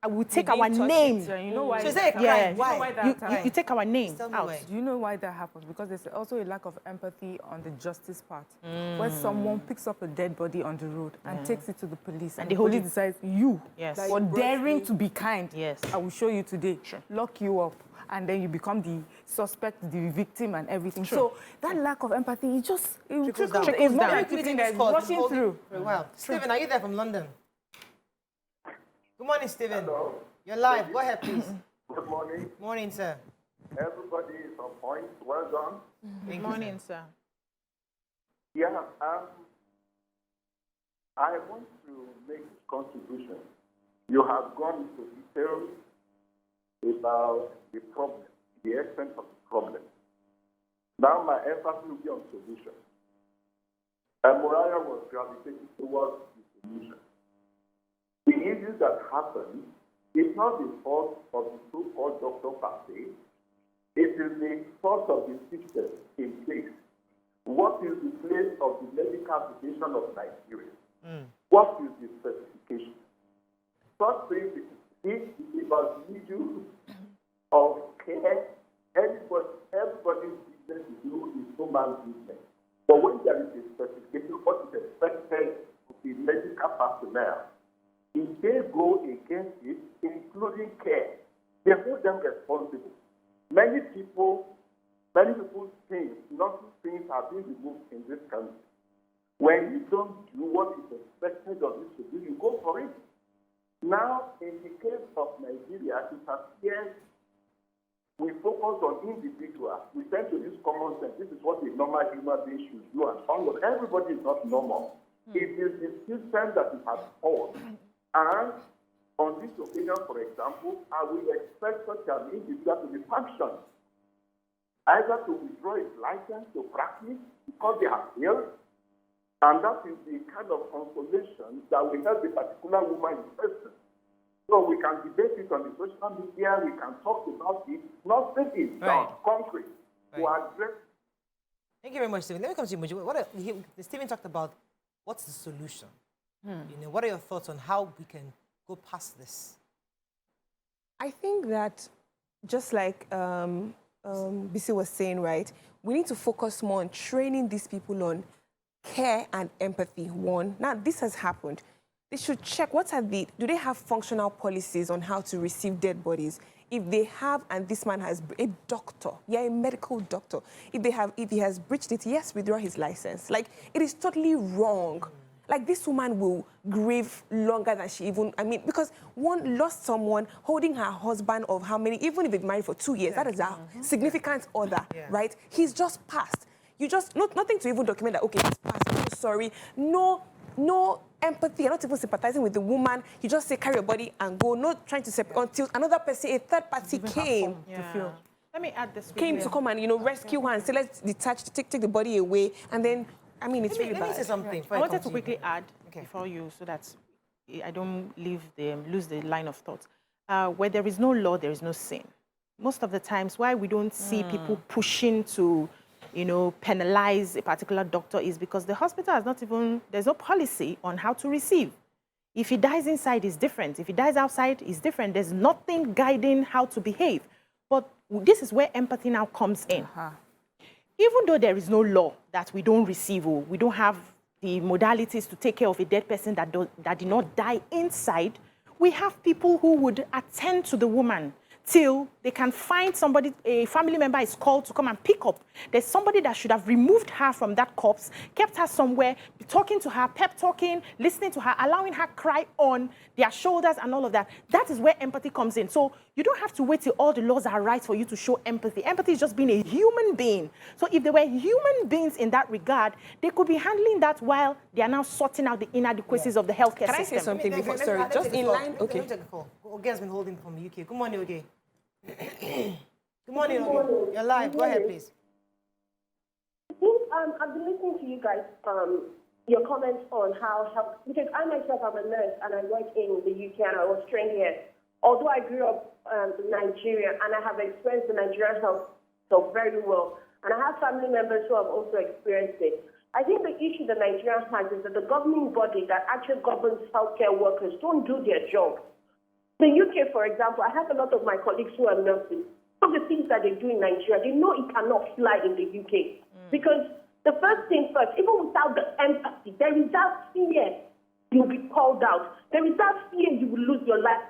we take our name. You know why? So is that a crime? Why? You take our name Tell me out. why. Do you know why that happens? Because there's also a lack of empathy on the justice part. Where someone picks up a dead body on the road and takes it to the police, and the police decides, you, Yes. for daring to be kind, Yes. I will show you today, lock you up, and then you become the suspect, the victim, and everything. So that lack of empathy, it trickles down. It's not like you think that it's rushing through. Wow. Stephen, are you there from London? Good morning, Stephen. Hello. You're live. Go ahead, please. Good morning. Morning, sir. Everybody is on point. Well done. Good morning, sir. Yeah, I want to make a contribution. You have gone into detail about the problem, the extent of the problem. Now my emphasis will be on solution. And Moriah was gravitating towards the solution. The issues that happen is not the fault of the so-called doctor per se. It is the fault of the system in place. What is the place of the medical association of Nigeria? What is the specification? First thing is about the issue of care. Everybody's business is human business. But when there is a specification, what is expected of the medical personnel, if they go against it, including care, they hold them responsible. Many people think nothing things have been removed in this country. When you don't do what is expected of you to do, you go for it. Now, in the case of Nigeria, it appears we focus on individuals. We tend to use common sense. This is what a normal human being should do, and all of everybody is not normal. It is the system that it has caused. And on this occasion, for example, I will expect such an individual to be sanctioned, either to withdraw his license to practice because they have failed, and that is the kind of consolation that will help the particular woman in person. So we can debate it on the social media, we can talk about it. Nothing is done concrete to address. Thank you very much, Stephen. Let me come to you, Muju. Stephen talked about what's the solution. What are your thoughts on how we can go past this? I think that just like Bisi was saying, right, we need to focus more on training these people on care and empathy. One, now this has happened. They should check do they have functional policies on how to receive dead bodies? If they have, and this man has a doctor, a medical doctor, if he has breached it, yes, withdraw his license. Like, it is totally wrong. Like, this woman will grieve longer than she even, because one lost someone holding her husband of how many, even if they've married for 2 years, that is a significant other, right? He's just passed. You just, nothing to even document that, okay, he's passed, I'm so sorry. No empathy, you're not even sympathizing with the woman. You just say, carry your body and go, not trying to separate until another person, a third party came to feel. Let me add this. Came to come and, rescue her and say, let's detach, take the body away. And then, it's really bad. Let me say something. I wanted to quickly add before you, so that I don't lose the line of thought. Where there is no law, there is no sin. Most of the times, why we don't see people pushing to, penalize a particular doctor is because the hospital has there's no policy on how to receive. If he dies inside, it's different. If he dies outside, it's different. There's nothing guiding how to behave. But this is where empathy now comes in. Even though there is no law that we don't receive, or we don't have the modalities to take care of a dead person that did not die inside, we have people who would attend to the woman till they can find somebody, a family member is called to come and pick up. There's somebody that should have removed her from that corpse, kept her somewhere, talking to her, pep talking, listening to her, allowing her cry on their shoulders and all of that. That is where empathy comes in. So you don't have to wait till all the laws are right for you to show empathy. Empathy is just being a human being. So if they were human beings in that regard, they could be handling that while they are now sorting out the inadequacies of the healthcare system. Can I say something before? Sorry, just in line. Okay. Let me take a call. Oge has been holding from the UK. Good morning, Oge. Good morning, Oge. You're live. Go ahead, please. I've been listening to you guys, your comments on how health, because I myself am a nurse and I work in the UK and I was trained here. Although I grew up in Nigeria and I have experienced the Nigerian health very well, and I have family members who have also experienced it. I think the issue that Nigeria has is that the governing body that actually governs healthcare workers don't do their job. The UK, for example, I have a lot of my colleagues who are nurses. Some of the things that they do in Nigeria, they know it cannot fly in the UK. Because the first thing first, even without the empathy, there is that fear you'll be called out. There is that fear you will lose your life.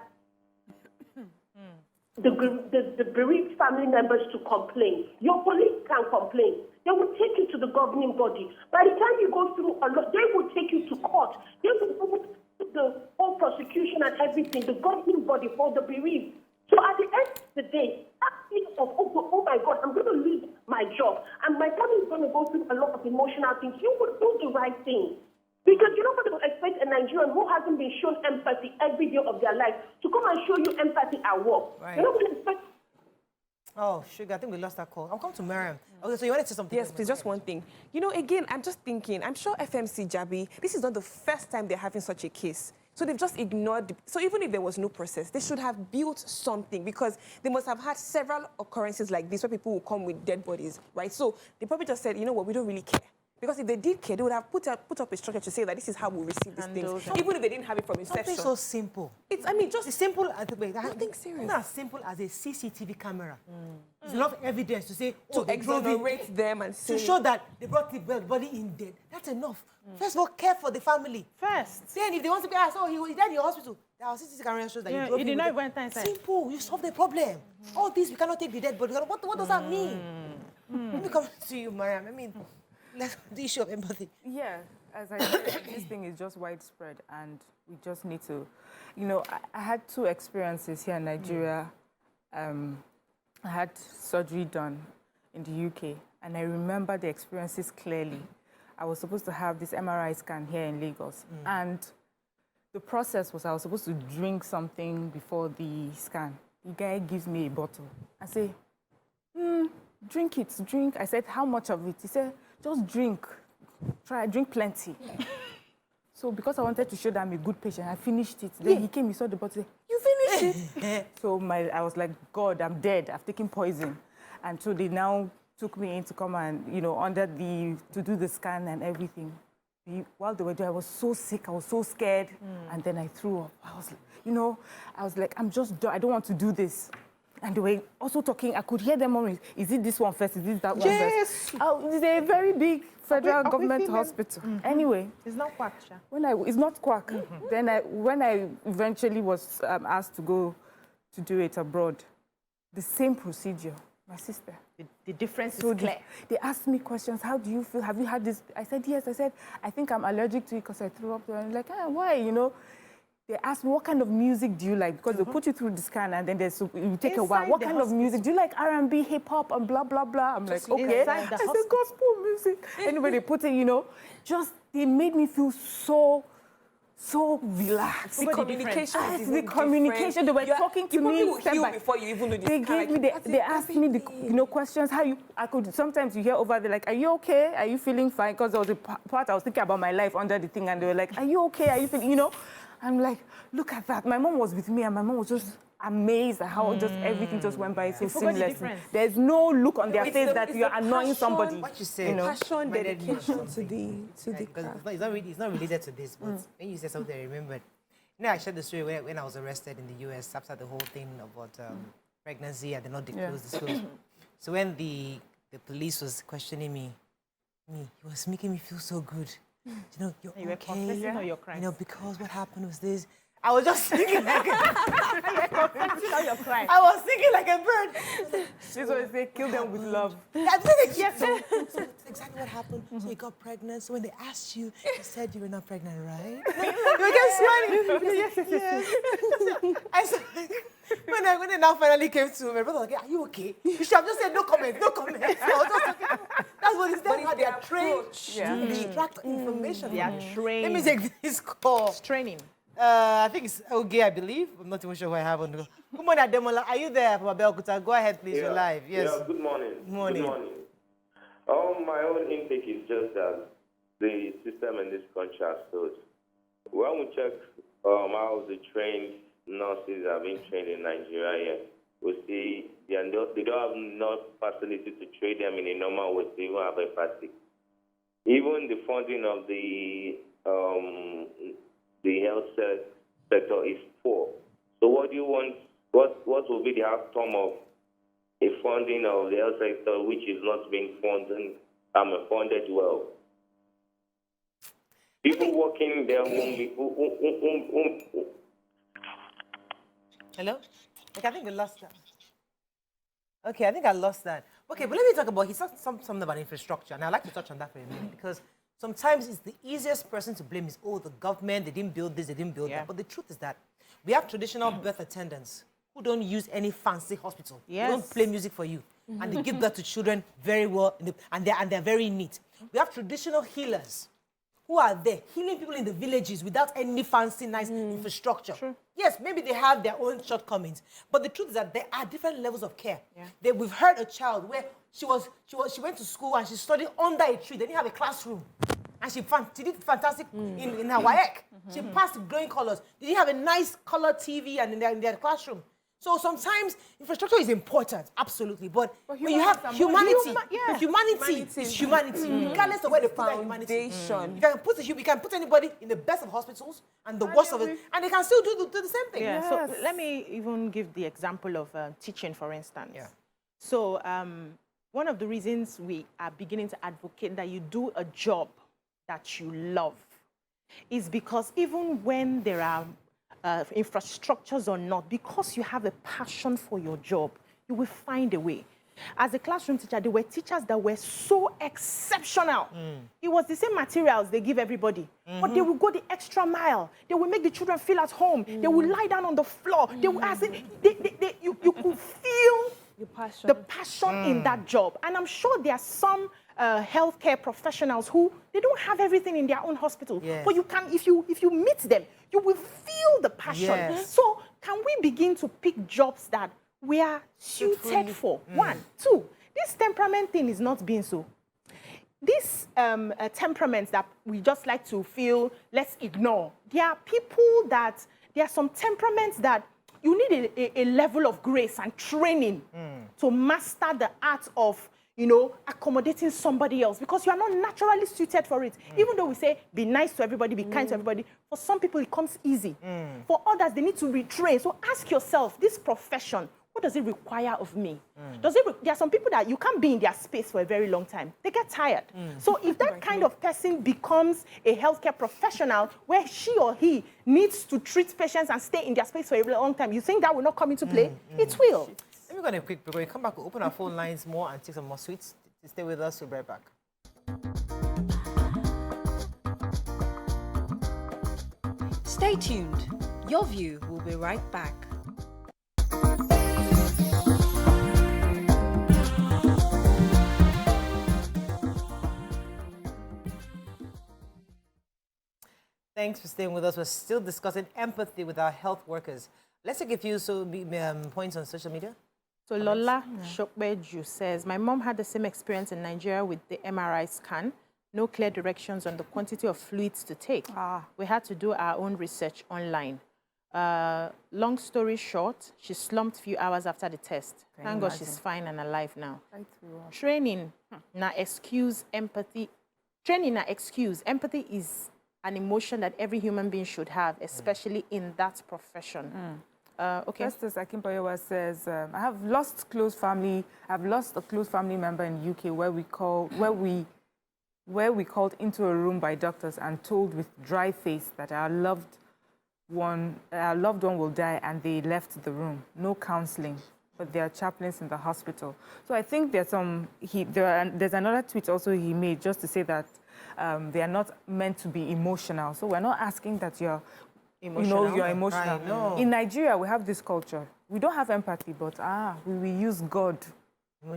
The bereaved family members to complain. Your police can complain. They will take you to the governing body. By the time you go through a lot, they will take you to court. They will go to the whole prosecution and everything, the governing body for the bereaved. So at the end of the day, that fear of, oh my God, I'm going to lose my job, and my family is going to go through a lot of emotional things. You will do the right thing. Because you're not going to expect a Nigerian who hasn't been shown empathy every day of their life to come and show you empathy at work. Right. You're not going to expect... Oh, sugar, I think we lost that call. I'll come to Miriam. Okay, so you wanted to say something? Yes, please, just one thing. You know, again, I'm just thinking, I'm sure FMC Jabi, this is not the first time they're having such a case. So they've just ignored, so even if there was no process, they should have built something, because they must have had several occurrences like this where people will come with dead bodies, right? So they probably just said, you know what, we don't really care. Because if they did care, they would have put up a structure to say that this is how we receive these things, even if they didn't have it from inception. Something so simple. It's, I mean, just as simple as nothing serious. Not as simple as a CCTV camera. There's enough evidence to say, to exonerate them and say, to show that they brought the body in dead. That's enough. First of all, care for the family. First. Then if they want to be asked, oh, he died in your hospital, there are CCTV camera shows that you did not even enter inside. Simple. You solve the problem. All this, we cannot take the dead body. What does that mean? Let me come to you, Mariam. I mean, the issue of empathy. Yeah, as I said, this thing is just widespread, and we just need to, you know, I had two experiences here in Nigeria. I had surgery done in the UK, and I remember the experiences clearly. I was supposed to have this MRI scan here in Lagos, and the process was I was supposed to drink something before the scan. The guy gives me a bottle. I say, drink it, drink. I said, how much of it? He said, just drink. Drink plenty. So because I wanted to show that I'm a good patient, I finished it. Then he came, he saw the bottle, you finished it? So I was like, God, I'm dead. I've taken poison. And so they now took me in to come and, you know, to do the scan and everything. While they were there, I was so sick, I was so scared. And then I threw up. I was like, I'm just done. I don't want to do this. And they were also talking, I could hear them on, is it this one first, is it that one first? It's a very big federal government hospital. Anyway. It's not quack, Sha. It's not quack. Then when I eventually was asked to go to do it abroad, the same procedure, my sister. The difference is clear. They asked me questions, how do you feel? Have you had this? I said, yes. I said, I think I'm allergic to it because I threw up. And I'm like, why, you know? They asked me, what kind of music do you like? Because they put you through the scan and then you take a while. What kind of music? Do you like R&B, hip-hop, and blah, blah, blah? I'm like, okay. I said, gospel music. Anyway, they put it, you know, they made me feel so relaxed. The communication is the communication. They were talking to me. You probably will heal before you even know this. They gave me, they asked me the questions. Sometimes you hear over, they're like, are you okay? Are you feeling fine? Because there was a part I was thinking about my life under the thing, and they were like, are you okay? Are you feeling, you know? I'm like, look at that. My mom was with me, and my mom was just amazed at how just everything just went by so seamlessly. There's no look on their face that you're annoying somebody. What you say? You know? Passion, dedication to the craft. It's not related to this, but when you said something, I remembered. You know, I shared the story when I was arrested in the US after the whole thing about pregnancy and the not disclosed. So when the police was questioning me, he was making me feel so good. You know, you're okay. All your crimes. You know, because what happened was this. I was just thinking like all your crimes. I was thinking like a bird. This is what they say, kill them with love. Yes. So that's exactly what happened. So you got pregnant. So when they asked you, you said you were not pregnant, right? You were just smiling. Yes. I said, when they now finally came to me, my brother was like, are you okay? You should have just said no comment, no comment. I was just like, that's what it's done. They are trained to extract information. They are trained. Let me take this call. It's training. I think it's okay, I believe. I'm not even sure who I have on the go. Good morning, Ademola. Are you there, Papa Belkuta? Go ahead, please. You're live. Yes. Yeah, good morning. Morning. Good morning. My own intake is just that the system in this country has failed. When we check how the trained nurses have been trained in Nigeria, we see and they don't have enough facility to train them in a normal way to even have empathy. Even the funding of the health sector is poor. So what do you want? What will be the outcome of a funding of the health sector which is not being funded well? People working there won't be. Hello? Okay, I think we lost that. Okay, I think I lost that. Okay, but let me talk about, he said something about infrastructure, and I'd like to touch on that for a minute, because sometimes it's the easiest person to blame is, oh, the government, they didn't build this, they didn't build that. But the truth is that we have traditional birth attendants who don't use any fancy hospital. They don't play music for you. And they give birth to children very well, and they're very neat. We have traditional healers who are there healing people in the villages without any fancy, nice infrastructure. True. Yes, maybe they have their own shortcomings, but the truth is that there are different levels of care. We've heard a child where she went to school and she studied under a tree. They didn't have a classroom, and she did fantastic in her WAEC. She passed with glowing colors. They didn't have a nice color TV and in their classroom. So sometimes infrastructure is important, absolutely, but when you have humanity, humanity is humanity, regardless of where they put that humanity. You can put anybody in the best of hospitals and the worst of it, and they can still do the same thing. Yeah. So let me even give the example of teaching, for instance. Yeah. So one of the reasons we are beginning to advocate that you do a job that you love is because even when there are infrastructures or not, because you have a passion for your job, you will find a way. As a classroom teacher, there were teachers that were so exceptional. It was the same materials they give everybody, but they will go the extra mile. They will make the children feel at home. They will lie down on the floor. They will, you could feel the passion in that job. And I'm sure there are some healthcare professionals who they don't have everything in their own hospital, but you can, if you meet them, you will feel the passion. So can we begin to pick jobs that we are suited for? One. Two, this temperament thing is not being so. These temperaments that we just like to feel, let's ignore. There are people that, there are some temperaments that you need a level of grace and training to master the art of, you know, accommodating somebody else, because you are not naturally suited for it. Even though we say, be nice to everybody, be kind to everybody, for some people it comes easy. For others, they need to retrain. So ask yourself, this profession, what does it require of me? There are some people that you can't be in their space for a very long time. They get tired. So if that kind of person becomes a healthcare professional where she or he needs to treat patients and stay in their space for a very long time, you think that will not come into play? It will. Let me go on a quick break. When we come back, we'll open our phone lines more and take some more sweets. Stay with us. We'll be right back. Stay tuned. Your View will be right back. Thanks for staying with us. We're still discussing empathy with our health workers. Let's take a few points on social media. So Lola Shokbeju says, my mom had the same experience in Nigeria with the MRI scan. No clear directions on the quantity of fluids to take. We had to do our own research online. Long story short, she slumped a few hours after the test. Thank God she's fine and alive now. Training na excuse empathy. Training na excuse. Empathy is an emotion that every human being should have, especially in that profession. Okay. Justice Akinpayowa says, I have lost close family. I've lost a close family member in the UK where we called into a room by doctors and told with dry face that our loved one will die, and they left the room. No counseling, but there are chaplains in the hospital. So I think there's another tweet also he made just to say that they are not meant to be emotional. So we're not asking that you're emotional. You're emotional. In Nigeria, we have this culture. We don't have empathy, but we will use God.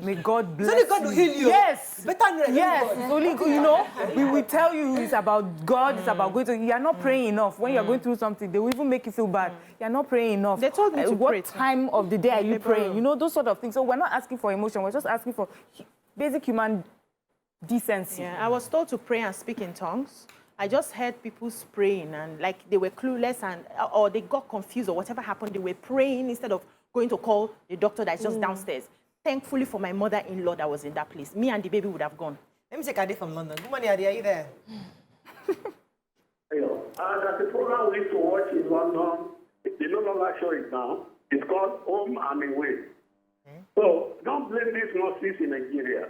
May God bless you. God will heal you. Yes. Yes. Only, you know, we will tell you it's about God, it's about going to... You are not praying enough. When you're going through something, they will even make you feel bad. You are not praying enough. They told me to pray. What time of the day are you praying? You know, those sort of things. So we're not asking for emotion. We're just asking for basic human decency. Yeah, I was told to pray and speak in tongues. I just heard people praying and like they were clueless or they got confused or whatever happened. They were praying instead of going to call the doctor that's just downstairs. Thankfully for my mother-in-law that was in that place, me and the baby would have gone. Let me take Ade from London. Good morning, Ade. Are you there? There's a program we used to watch in London. They no longer show it now. It's called Home and Away. So don't blame these nurses in Nigeria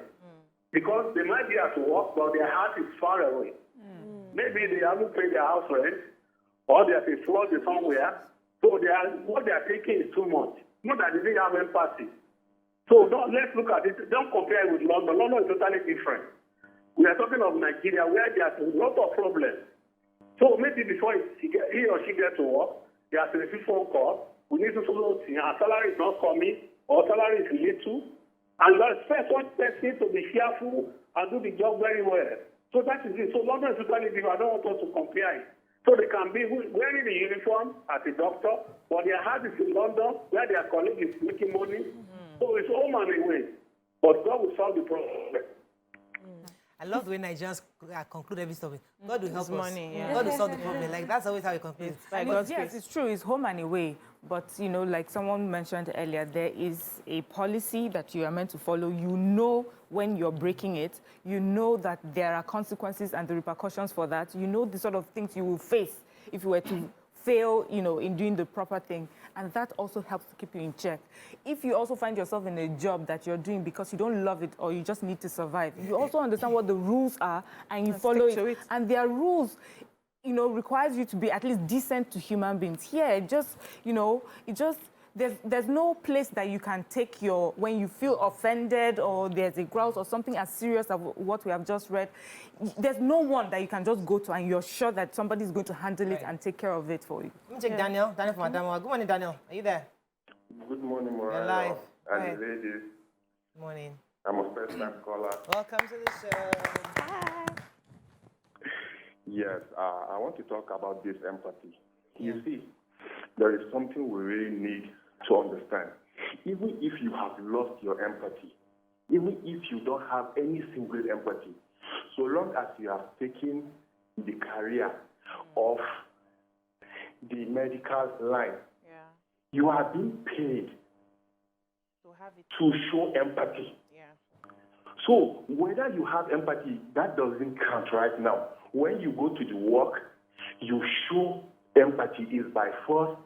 because they might be at work, but their heart is far away. Maybe they haven't paid their house rent, or there's a flood somewhere. So what they are taking is too much. Not that they didn't have empathy. So let's look at it. Don't compare it with London. London is totally different. We are talking of Nigeria where there's a lot of problems. So maybe before he or she gets to work, they have to receive phone call. We need to follow things. Our salary is not coming, or salary is little. And let's first one person to be fearful and do the job very well. So that is it. So London is totally different. I don't want us to compare it. So they can be wearing the uniform as a doctor, but their heart is in London, where their colleague is making money. So it's home and away. But God will solve the problem. I love the way Nigerians conclude every story. God will help us. Money, yeah. God will solve the problem. Like, that's always how we conclude. Yes, it's true. It's home and away. But, you know, like someone mentioned earlier, there is a policy that you are meant to follow. You know when you're breaking it. You know that there are consequences and the repercussions for that. You know the sort of things you will face if you were to fail, you know, in doing the proper thing. And that also helps to keep you in check. If you also find yourself in a job that you're doing because you don't love it or you just need to survive, you also understand what the rules are and you follow it. And their rules, you know, requires you to be at least decent to human beings. Here, just, you know, there's no place that you can take when you feel offended or there's a grouse or something as serious as what we have just read. There's no one that you can just go to and you're sure that somebody's going to handle it and take care of it for you. Let me check Daniel. Daniel from Adamawa. Good morning, Daniel. Are you there? Good morning, You're Morales. live. And the ladies. Good morning. I'm a first-time caller. Welcome to the show. Yes, I want to talk about this empathy. You see, there is something we really need to understand. Even if you have lost your empathy, even if you don't have any single empathy, so long as you have taken the career of the medical line, you are being paid to show empathy. So whether you have empathy, that doesn't count right now. When you go to the work, you show empathy is by force,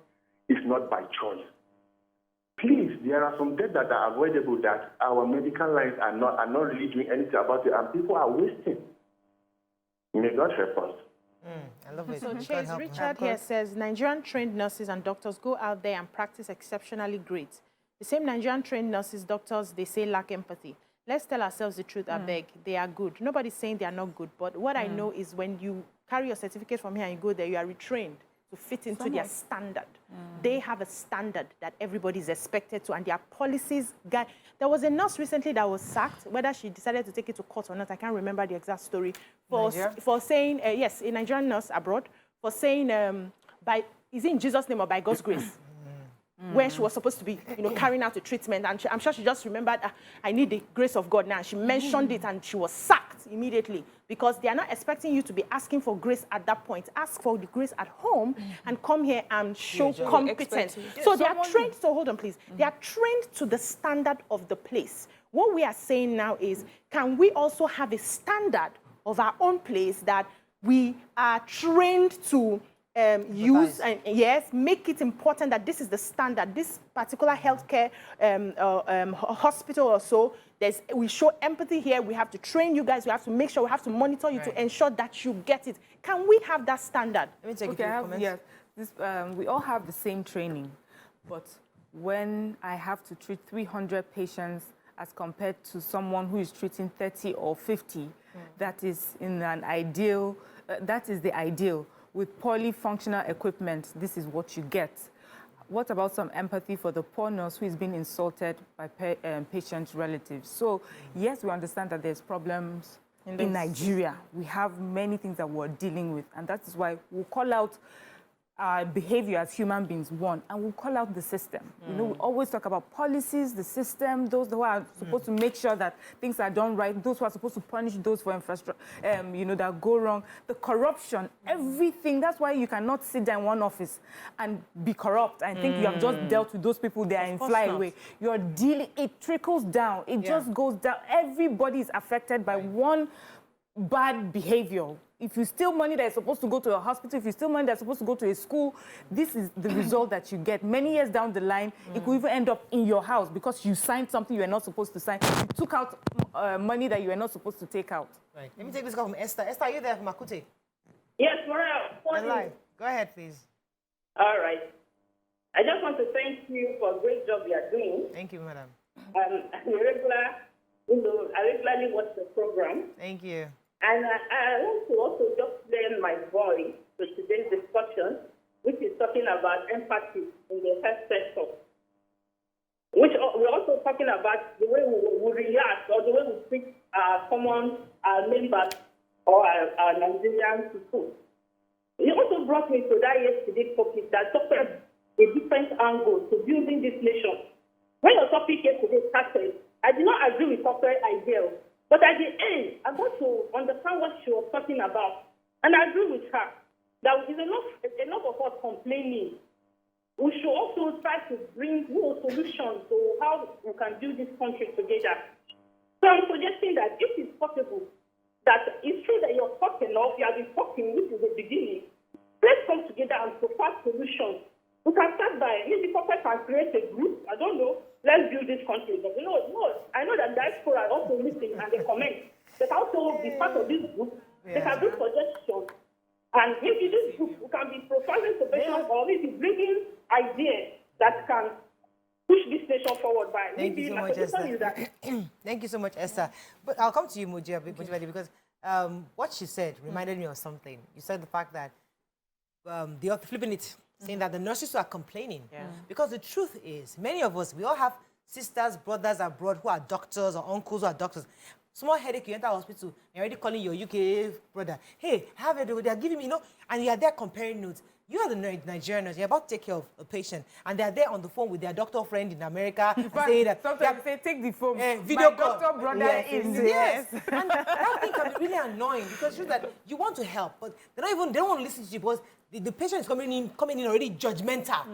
it's not by choice. Please, there are some deaths that are avoidable that our medical lines are not really doing anything about it, and people are wasting. May God help us. I love it. So God Chase help Richard us. here says, Nigerian trained nurses and doctors go out there and practice exceptionally great. The same Nigerian trained nurses, doctors, they say lack empathy. Let's tell ourselves the truth, I beg. They are good. Nobody's saying they are not good. But what I know is when you carry your certificate from here and you go there, you are retrained to fit into their standard. They have a standard that everybody is expected to, and their policies guide. There was a nurse recently that was sacked, whether she decided to take it to court or not, I can't remember the exact story, for saying, yes, a Nigerian nurse abroad, for saying, is it in Jesus' name or by God's grace? Where she was supposed to be, you know, carrying out a treatment. And I'm sure she just remembered, I need the grace of God now. She mentioned it and she was sacked immediately because they are not expecting you to be asking for grace at that point. Ask for the grace at home and come here and show competence. So they are trained, so hold on please. They are trained to the standard of the place. What we are saying now is, can we also have a standard of our own place that we are trained to use and make it important that this is the standard. This particular healthcare hospital or so, we show empathy here. We have to train you guys. We have to make sure we have to monitor you to ensure that you get it. Can we have that standard? Let me take a few comments. Yes, we all have the same training, but when I have to treat 300 patients as compared to someone who is treating 30 or 50, that is in an ideal. That is the ideal. With polyfunctional equipment, this is what you get. What about some empathy for the poor nurse who is being insulted by patient relatives? So, yes, we understand that there's problems in Nigeria. We have many things that we're dealing with, and that is why we'll call out our behavior as human beings, one, and we'll call out the system. You know, we always talk about policies, the system, those who are supposed to make sure that things are done right, those who are supposed to punish those for infrastructure, you know, that go wrong, the corruption, everything. That's why you cannot sit down in one office and be corrupt and think you have just dealt with those people, they are in flyaway. You're dealing, it trickles down, it just goes down. Everybody is affected by one bad behavior. If you steal money that is supposed to go to a hospital, if you steal money that's supposed to go to a school, this is the result that you get. Many years down the line, it could even end up in your house because you signed something you were not supposed to sign. You took out money that you were not supposed to take out. Right. Let me take this call from Esther. Esther, are you there from Akute? Yes, Maria. You're live. Go ahead, please. All right. I just want to thank you for a great job you are doing. Thank you, madam. I'm a regular, you know, I regularly watch the program. Thank you. And I want to also just lend my voice to today's discussion, which is talking about empathy in the health sector. Which we're also talking about the way we react or the way we treat our common members or our Nigerian people. It also brought me to that yesterday's topic that talked about a different angle to building this nation. When your topic yesterday started, I did not agree with corporate ideals. But at the end, I got to understand what she was talking about. And I agree with her. That is enough of us complaining. We should also try to bring more solutions to how we can build this country together. So I'm suggesting that if it's possible, that it's true that you're talking or you have been talking, which is the beginning, let's come together and propose solutions. We can start by, maybe corporate can create a group, I don't know, let's build this country. But no, I know that diaspora are also listening and they comment. They can also be part of this group. They can do suggestions. And maybe this group can be proposing suggestions or maybe bringing ideas that can push this nation forward by. Thank you so much, Esther. Thank you so much, Esther. But I'll come to you, Mujibadi, because what she said reminded me of something. You said the fact that the author flipping it, saying that the nurses are complaining. Because the truth is, many of us, we all have sisters, brothers abroad who are doctors or uncles who are doctors. Small headache, you enter hospital, you're already calling your UK brother. Hey, have it, they're giving me, you know, and you're there comparing notes. You are the Nigerian nurse, you're about to take care of a patient, and they're there on the phone with their doctor friend in America. Saying that sometimes they take the phone. Video My call. doctor brother Yes. And that thing can be really annoying because it's that you want to help, but they don't want to listen to you because the patient is coming in already judgmental.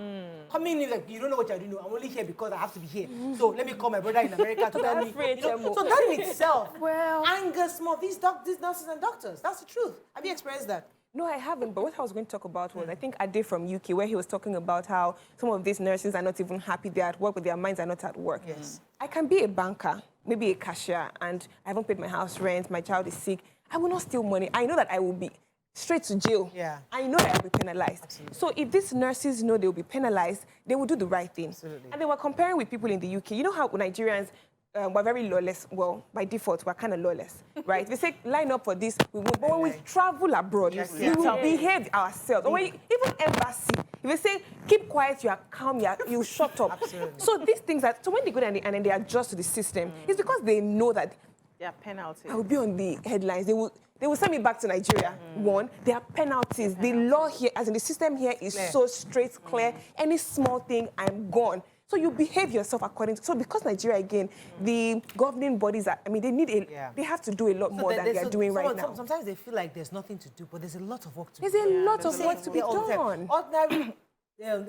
Coming in like, you don't know what you're doing. I'm only here because I have to be here. So let me call my brother in America to tell me. You know, so that in itself angers more these nurses and doctors. That's the truth. Have you experienced that? No, I haven't. But what I was going to talk about was, I think Ade from UK, where he was talking about how some of these nurses are not even happy. They're at work, but their minds are not at work. Yes. I can be a banker, maybe a cashier, and I haven't paid my house rent, my child is sick. I will not steal money. I know that I will be straight to jail. Yeah. I know that I will be penalized. Absolutely. So if these nurses know they will be penalized, they will do the right thing. Absolutely. And they were comparing with people in the UK. You know how Nigerians we're very lawless. Well, by default, we're kind of lawless, right? We say line up for this, we would. But when we travel abroad, we will behave ourselves. Or when even embassy, if they say keep quiet, you are calm, you shut up. Absolutely. So these things so when they go there and then they adjust to the system, it's because they know that there are penalties. I will be on the headlines. They will send me back to Nigeria. One, there are penalties. The law here, as in the system here, is so straight, clear. Any small thing, I'm gone. So you behave yourself according to. So because Nigeria, again, the governing bodies are, I mean, they have to do a lot more than they are doing right now. Sometimes they feel like there's nothing to do, but there's a lot of work to do. There's a lot of work to be done. Ordinary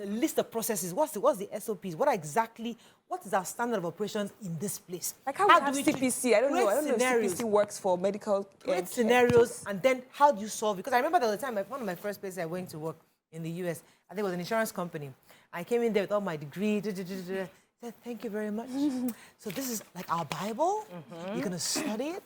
list of processes. What's the SOPs? What is our standard of operations in this place? Like how we have CPC. I don't know if CPC works for medical create scenarios, and then how do you solve it? Because I remember the time, one of my first places I went to work in the US, I think it was an insurance company. I came in there with all my degree. Said, thank you very much. So this is like our Bible. You're going to study it.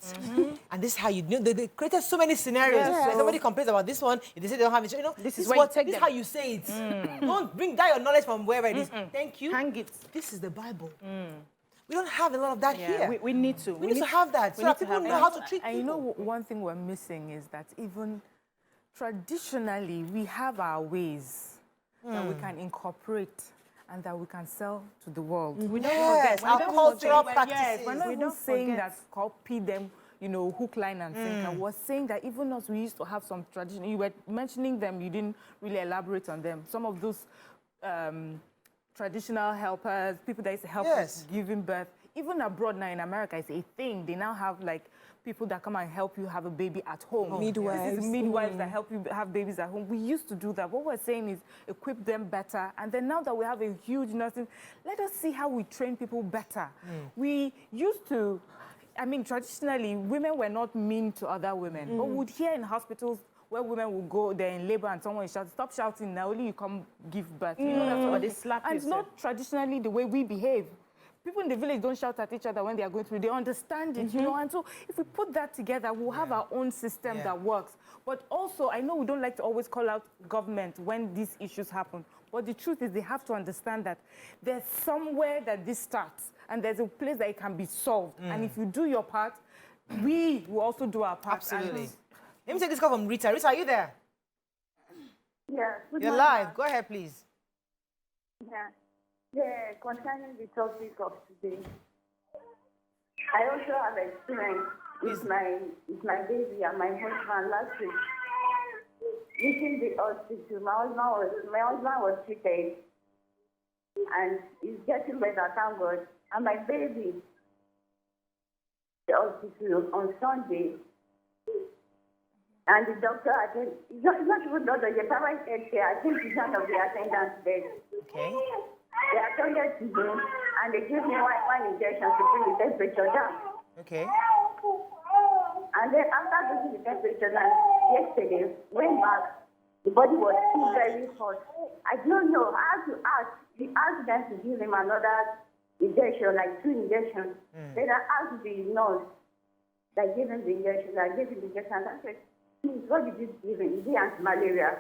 And this is how you know. They created so many scenarios. Like somebody complains about this one. If they say they don't have it, you know, this is how you say it. Don't bring down your knowledge from wherever it is. Thank you. Hang it. This is the Bible. We don't have a lot of that here. We need to. We need to have that so that people know how to treat people. And you know, one thing we're missing is that even traditionally, we have our ways that we can incorporate and that we can sell to the world. We don't forget our cultural practices. We're not even saying that copy them. you know, hook, line, and sinker, was saying that even us, we used to have some tradition. You were mentioning them, you didn't really elaborate on them. Some of those traditional helpers, people that used to help us giving birth, even abroad now in America, it's a thing. They now have like people that come and help you have a baby at home. Midwives. This is midwives that help you have babies at home. We used to do that. What we're saying is equip them better. And then now that we have a huge nursing, let us see how we train people better. We used to, I mean, traditionally, women were not mean to other women. But we would hear in hospitals where women will go there in labor and someone is shouting, stop shouting, now only you come give birth. You know, that's what they slap you. And it's not traditionally the way we behave. People in the village don't shout at each other when they are going through. They understand it, you know. And so if we put that together, we'll have our own system that works. But also, I know we don't like to always call out government when these issues happen. But the truth is they have to understand that there's somewhere that this starts. And there's a place that it can be solved. And if you do your part, we will also do our part. Absolutely. Let me take this call from Rita. Rita, are you there? Yeah. You're live. Go ahead, please. Yeah. Yeah, concerning the topic of today, I also have experience with my baby and my husband last week. Reaching the hospital, my husband was treated, and he's getting better, thank God. And my baby, the hospital on Sunday, and the doctor attended. It's not even doctor, the private health care. I think he's one of the attendants there. Okay. They attended to him and they gave me one injection to bring the temperature down. Okay. And then after bringing the temperature down, yesterday, went back, the body was still very hot. I don't know, I had to ask. We asked them to give him another injection, like 2 injections. Then I asked the nurse that gave him the injection. I gave him the injection. I said, please, what did you give him? Is it anti-malaria?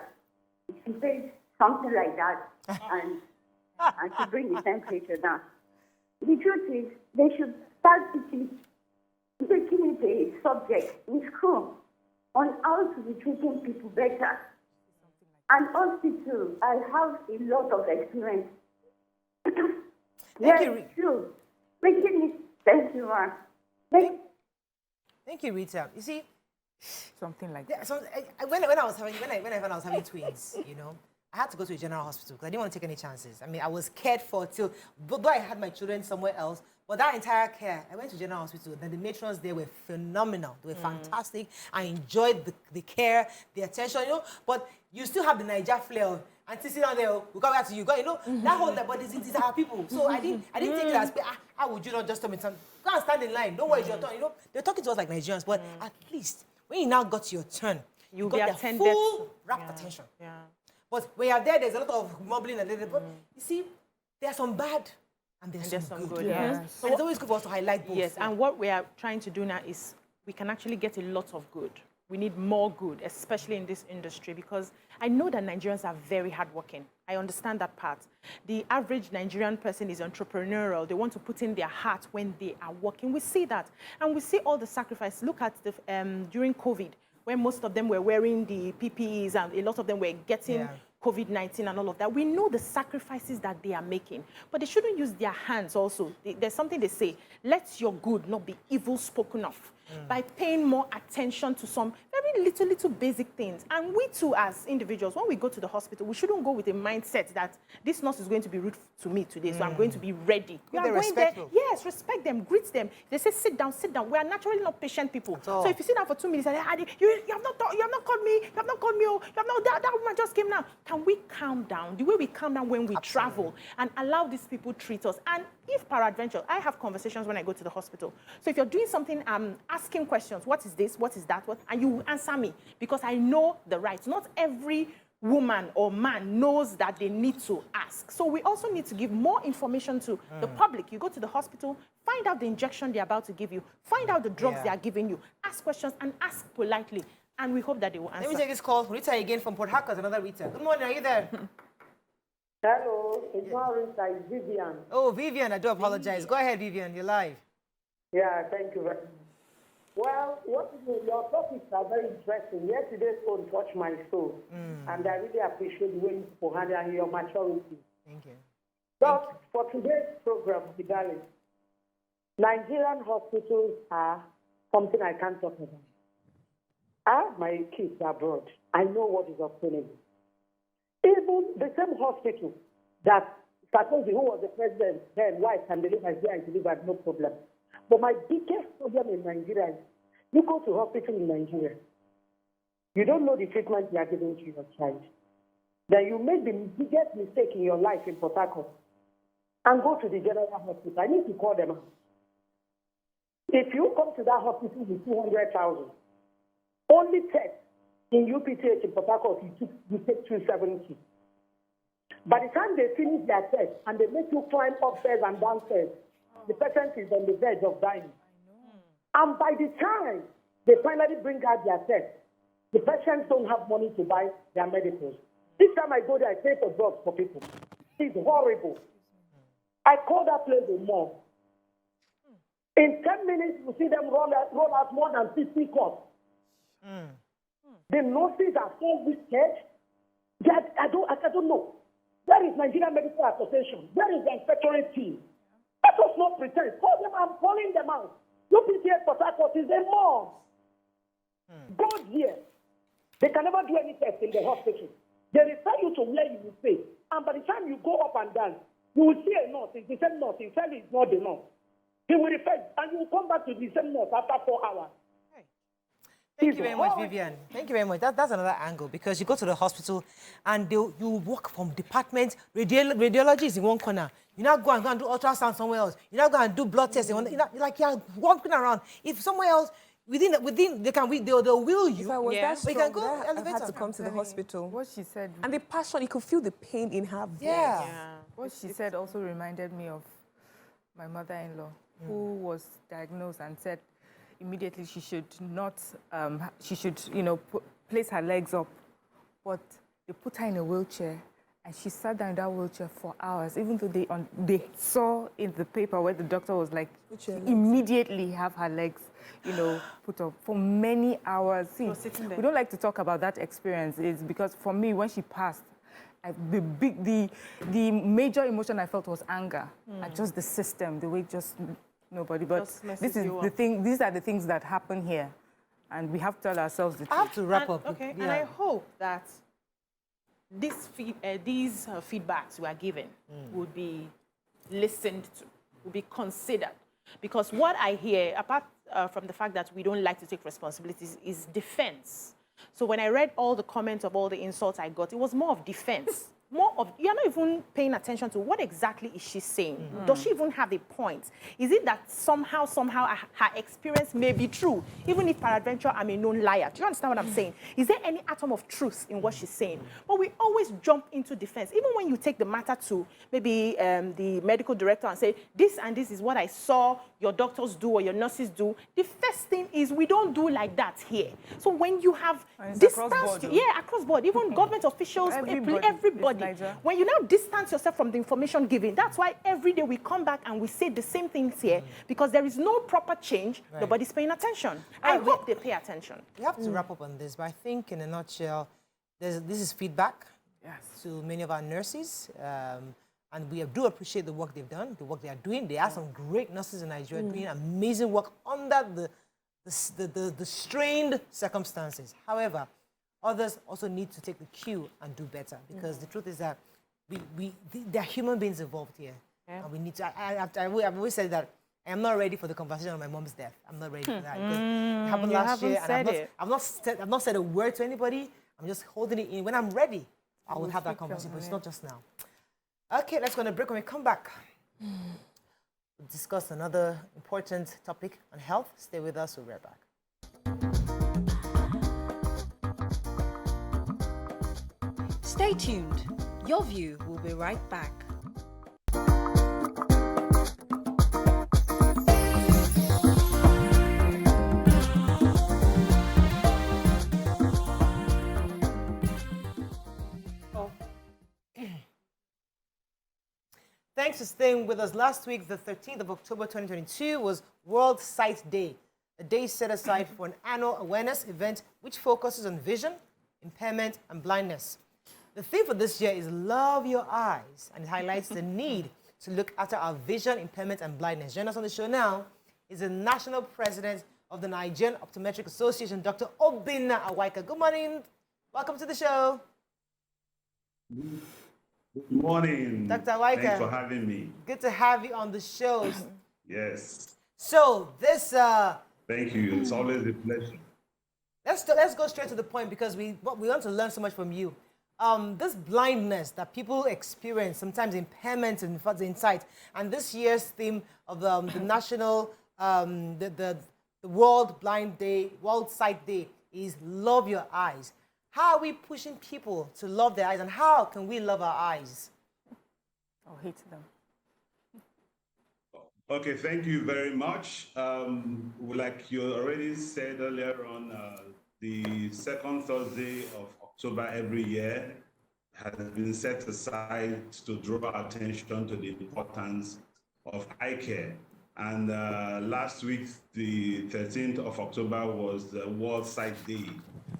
She said something like that. And to bring the temperature down. The truth is, they should start making it a subject in school on how to be treating people better. And hospital, I have a lot of experience. Thank you. True. Making it sensual. Thank you, Rita. You see, something like that. So when I was having twins, you know, I had to go to a general hospital because I didn't want to take any chances. I mean, I was cared for till, though I had my children somewhere else, but that entire care, I went to general hospital. Then the matrons there were phenomenal. They were fantastic. I enjoyed the care, the attention, you know, but you still have the Niger flair. And sitting down there, we come back to you, you know, that whole, but these are our people. So I didn't take it as, how would you not just tell me something? Go and stand in line. Don't worry, it's your turn. You know, they're talking to us like Nigerians, but at least when you now got your turn, you got their full rapt attention. Yeah. But when you're there, there's a lot of mumbling and but you see, there's some bad and there's some good. Yes. So it's always good for us to highlight both. Yes, and what we are trying to do now is we can actually get a lot of good. We need more good, especially in this industry, because I know that Nigerians are very hardworking. I understand that part. The average Nigerian person is entrepreneurial. They want to put in their heart when they are working. We see that. And we see all the sacrifice. Look at the during COVID, when most of them were wearing the PPEs and a lot of them were getting COVID-19 and all of that. We know the sacrifices that they are making, but they shouldn't use their hands also. There's something they say, let your good not be evil spoken of. By paying more attention to some very little basic things. And we too, as individuals, when we go to the hospital, we shouldn't go with a mindset that this nurse is going to be rude to me today, so I'm going to be ready. You are going there, yes, respect them, greet them. They say, sit down, sit down. We are naturally not patient people. So if you sit down for 2 minutes and you have not called me, oh, you have not, that woman just came now. Can we calm down? The way we calm down when we travel and allow these people treat us. And if peradventure, I have conversations when I go to the hospital. So if you're doing something, asking questions, what is this, what is that, what, and you answer me, because I know the rights. Not every woman or man knows that they need to ask. So we also need to give more information to the public. You go to the hospital, find out the injection they're about to give you, find out the drugs they are giving you, ask questions and ask politely. And we hope that they will answer. Let me take this call. Rita again from Port Harcourt, another Rita. Good morning, are you there? Hello, it's not Rita, it's Vivian. Oh, Vivian, I do apologize. Go ahead, Vivian, you're live. Yeah, thank you very much. Well, your topics are very interesting. Yesterday's phone touched my soul, and I really appreciate the way you handle and your maturity. Thank you. But for today's program, Kigali, Nigerian hospitals are something I can't talk about. I have my kids abroad. I know what is obtainable. Even the same hospital that Sarkozy, who was the president then, wife can deliver here and deliver, no problem. But my biggest problem in Nigeria is you go to hospital in Nigeria, you don't know the treatment you are giving to your child. Then you make the biggest mistake in your life in Port Harcourt and go to the general hospital. I need to call them out. If you come to that hospital with 200,000, only test in UPTH in Port Harcourt, you take 270. By the time they finish their test and they make you climb upstairs and downstairs, the patient is on the verge of dying. And by the time they finally bring out their test, the patients don't have money to buy their medicines. Each time I go there, I pay for drugs for people. It's horrible. I call that place a mall. In 10 minutes, you see them roll out more than 50 cops. The nurses are so wicked that I don't know. Where is Nigerian Medical Association? Where is the inspectorate team? Let us not pretend. Call them, I'm calling them out. UPTH Port Harcourt is a mall. Go here. They can never do any test in the hospital. They refer you to where you will stay. And by the time you go up and down, you will see a nurse. It's the same nurse. He said it's not the nurse. He will refer, and you will come back to the same nurse after 4 hours. Thank you very much, Vivian. Thank you very much. That's another angle, because you go to the hospital and you walk from department, radiology is in one corner. You now go and do ultrasound somewhere else. You now go and do blood tests. You're walking around. If somewhere else, within they'll will you. If I was that strong, you can go I had to come to the hospital. What she said. And the passion, you could feel the pain in her voice. Yeah. What she said also reminded me of my mother-in-law, who was diagnosed and said immediately she should not, place her legs up. But they put her in a wheelchair, and she sat down in that wheelchair for hours, even though they saw in the paper where the doctor was like, immediately have her legs, put up for many hours. See, we don't like to talk about that experience. It's because for me, when she passed, the major emotion I felt was anger at just the system, the way just nobody. But this is the thing. These are the things that happen here, and we have to tell ourselves the truth. I have to wrap up. Okay, and I hope that these feedbacks we are given would be listened to, would be considered. Because what I hear, apart from the fact that we don't like to take responsibilities, is defense. So when I read all the comments of all the insults I got, it was more of defense. More of, you're not even paying attention to what exactly is she saying. Does she even have a point? Is it that somehow her experience may be true, even if peradventure I'm a known liar? Do you understand what I'm saying? Is there any atom of truth in what she's saying? But we always jump into defense. Even when you take the matter to maybe the medical director and say, this and this is what I saw your doctors do or your nurses do, the first thing is we don't do like that here. So when you have distance, across board, even government officials, everybody. When you now distance yourself from the information given, that's why every day we come back and we say the same things here, because there is no proper change. Nobody's paying attention. I hope they pay attention. We have to wrap up on this, but I think in a nutshell, this is feedback to many of our nurses. And we do appreciate the work they've done, the work they are doing. There are some great nurses in Nigeria doing amazing work under the strained circumstances. However, others also need to take the cue and do better, because the truth is that there are human beings involved here. And we need to, I've always said that I am not ready for the conversation on my mom's death. I'm not ready for that. Because it happened last year, and I've not said a word to anybody. I'm just holding it in. When I'm ready, I will have that conversation, but it's not just now. Okay, let's go on a break. When we come back, we'll discuss another important topic on health. Stay with us, we'll be right back. Stay tuned. Your View will be right back. Thanks for staying with us. Last week, the 13th of October 2022, was World Sight Day, a day set aside for an annual awareness event which focuses on vision, impairment, and blindness. The theme for this year is Love Your Eyes, and it highlights the need to look after our vision, impairment, and blindness. Joining us on the show now is the National President of the Nigerian Optometric Association, Dr. Obinna Awaika. Good morning. Welcome to the show. Good morning. Dr. Awaika. Thanks for having me. Good to have you on the show. Yes. So this... Thank you. It's always a pleasure. Let's go straight to the point because we want to learn so much from you. This blindness that people experience, sometimes impairment in sight, and this year's theme of the national, the World Blind Day, World Sight Day is Love Your Eyes. How are we pushing people to love their eyes, and how can we love our eyes? I'll hate them. Okay, thank you very much. Like you already said earlier on, the second Thursday of October every year has been set aside to draw attention to the importance of eye care. And last week, the 13th of October, was the World Sight Day.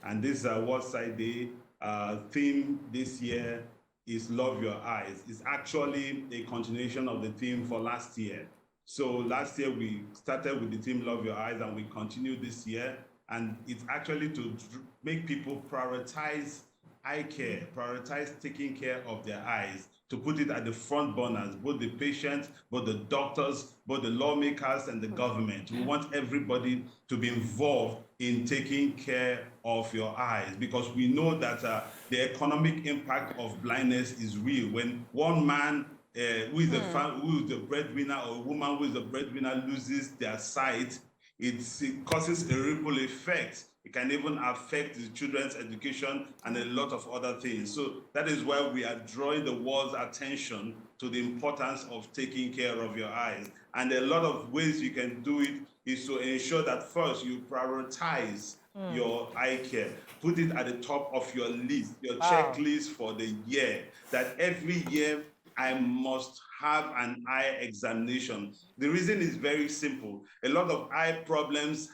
And this World Sight Day theme this year is Love Your Eyes. It's actually a continuation of the theme for last year. So last year we started with the theme Love Your Eyes, and we continue this year. And it's actually to make people prioritize eye care, prioritize taking care of their eyes, to put it at the front burners, both the patients, both the doctors, both the lawmakers and the government. We want everybody to be involved in taking care of your eyes, because we know that the economic impact of blindness is real. When one man who is the breadwinner, or a woman who is the breadwinner, loses their sight, it causes a ripple effect. It can even affect the children's education and a lot of other things. So that is why we are drawing the world's attention to the importance of taking care of your eyes. And a lot of ways you can do it is to ensure that first you prioritize your eye care. Put it at the top of your list, your checklist for the year, that every year I must have an eye examination. The reason is very simple. A lot of eye problems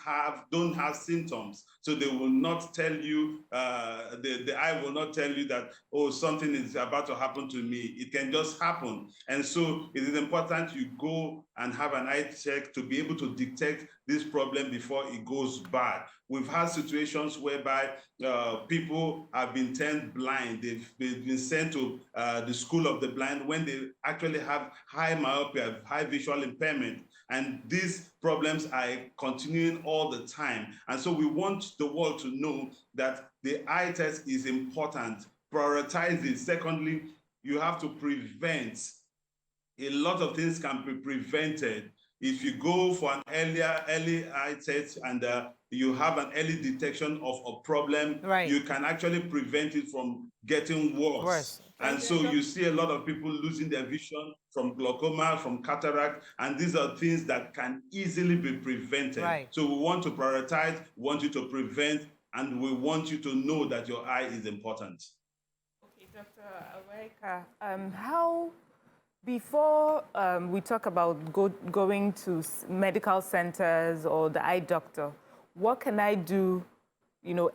don't have symptoms. So they will not tell you, the eye will not tell you that, oh, something is about to happen to me. It can just happen. And so it is important you go and have an eye check to be able to detect this problem before it goes bad. We've had situations whereby people have been turned blind. They've been sent to the school of the blind when they actually have high myopia, high visual impairment. And these problems are continuing all the time. And so we want the world to know that the eye test is important. Prioritize it. Secondly, you have to prevent. A lot of things can be prevented. If you go for an early eye test and you have an early detection of a problem, you can actually prevent it from getting worse. And so you see a lot of people losing their vision from glaucoma, from cataract, and these are things that can easily be prevented. So we want to prioritize, we want you to prevent, and we want you to know that your eye is important. Okay, Dr. Awaika, before we talk about going to medical centers or the eye doctor, what can I do,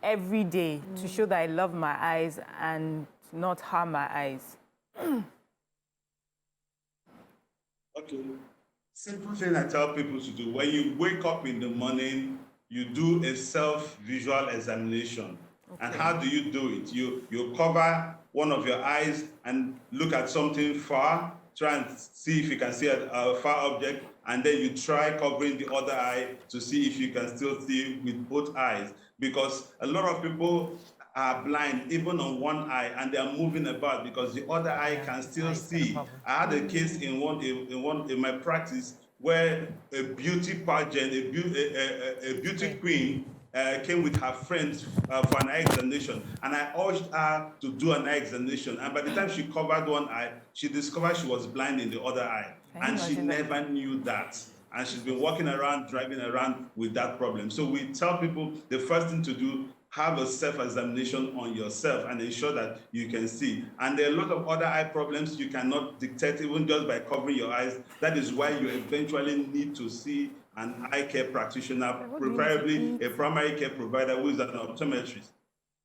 every day to show that I love my eyes and not harm my eyes? Okay. Simple thing I tell people to do. When you wake up in the morning, you do a self-visual examination. Okay. And how do you do it? You cover one of your eyes and look at something far, try and see if you can see a far object, and then you try covering the other eye to see if you can still see with both eyes. Because a lot of people are blind even on one eye, and they are moving about because the other eye can still see. I had a case in my practice where a beauty pageant, a beauty queen came with her friends for an eye examination, and I urged her to do an eye examination. And by the time she covered one eye, she discovered she was blind in the other eye, and she never knew that. And she's been walking around, driving around with that problem. So we tell people the first thing to do, have a self-examination on yourself and ensure that you can see. And there are a lot of other eye problems you cannot detect even just by covering your eyes. That is why you eventually need to see an eye care practitioner, preferably a primary care provider who is an optometrist,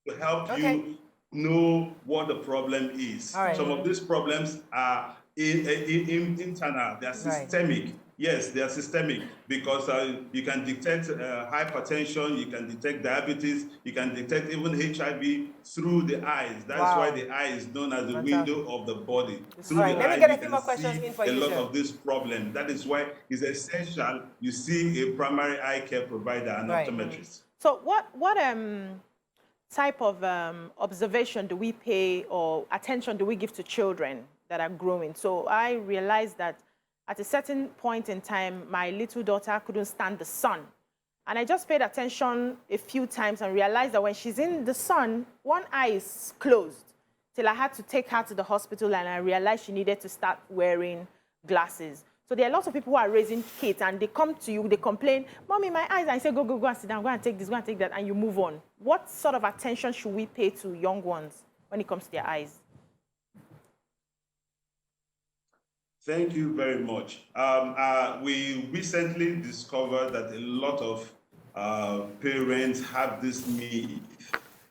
to help you know what the problem is. Some of these problems are internal, they are systemic. Yes, they are systemic because you can detect hypertension, you can detect diabetes, you can detect even HIV through the eyes. That's why the eye is known as the window of the body. Through All right, the let me eye, get a you few can more questions see in for a you, lot sir. of this problem. That is why it's essential you see a primary eye care provider, an optometrist. So what type of observation do we pay or attention do we give to children that are growing? So I realized that at a certain point in time, my little daughter couldn't stand the sun. And I just paid attention a few times and realized that when she's in the sun, one eye is closed till I had to take her to the hospital and I realized she needed to start wearing glasses. So there are lots of people who are raising kids and they come to you, they complain, Mommy, my eyes. I say, go and sit down, go and take this, go and take that, and you move on. What sort of attention should we pay to young ones when it comes to their eyes? Thank you very much. We recently discovered that a lot of parents have this myth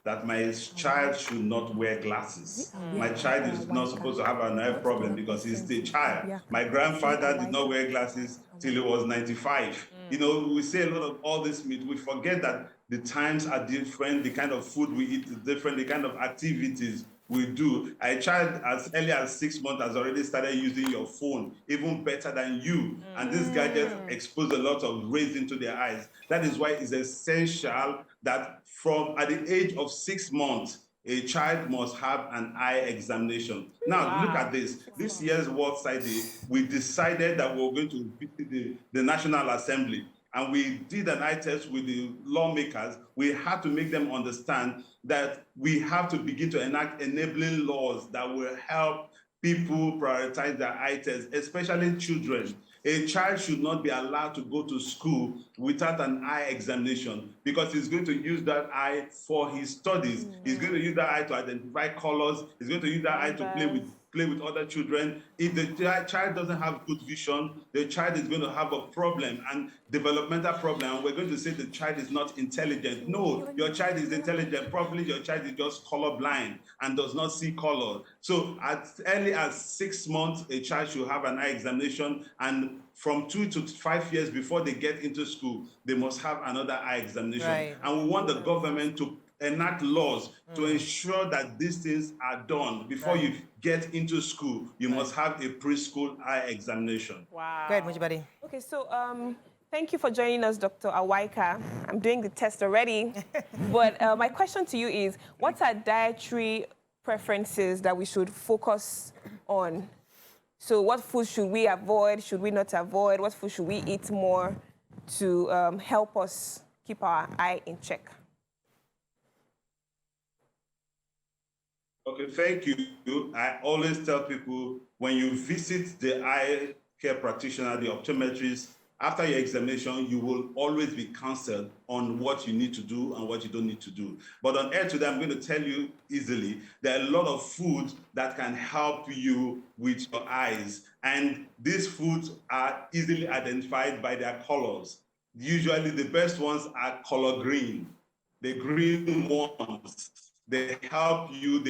that my child should not wear glasses. My child is not supposed to have an eye problem because he's still a child. My grandfather did not wear glasses till he was 95. You know, we say a lot of all this myth. We forget that the times are different, the kind of food we eat is different, the kind of activities we do. A child as early as 6 months has already started using your phone, even better than you. And these gadgets expose a lot of rays into their eyes. That is why it's essential that from at the age of 6 months, a child must have an eye examination. Now, look at this. This year's World Sight Day, we decided that we were going to visit the National Assembly. And we did an eye test with the lawmakers. We had to make them understand that we have to begin to enact enabling laws that will help people prioritize their eye tests, especially children. A child should not be allowed to go to school without an eye examination because he's going to use that eye for his studies. He's going to use that eye to identify colors. He's going to use that eye to play with other children. If the child doesn't have good vision, the child is going to have a problem and developmental problem. And we're going to say the child is not intelligent. No, your child is intelligent. Probably your child is just colorblind and does not see color. So as early as 6 months, a child should have an eye examination, and from 2 to 5 years before they get into school, they must have another eye examination. And we want the government to enact laws to ensure that these things are done. Before you get into school, you must have a preschool eye examination. Wow. Go ahead, Mujibadi. Okay, so thank you for joining us, Dr. Awaika. I'm doing the test already. But my question to you is, what are dietary preferences that we should focus on? So what food should we avoid? Should we not avoid? What food should we eat more to help us keep our eye in check? Okay, thank you. I always tell people when you visit the eye care practitioner, the optometrist, after your examination, you will always be counseled on what you need to do and what you don't need to do. But on air today, I'm going to tell you easily, there are a lot of foods that can help you with your eyes. And these foods are easily identified by their colors. Usually the best ones are color green. The green ones, they help you,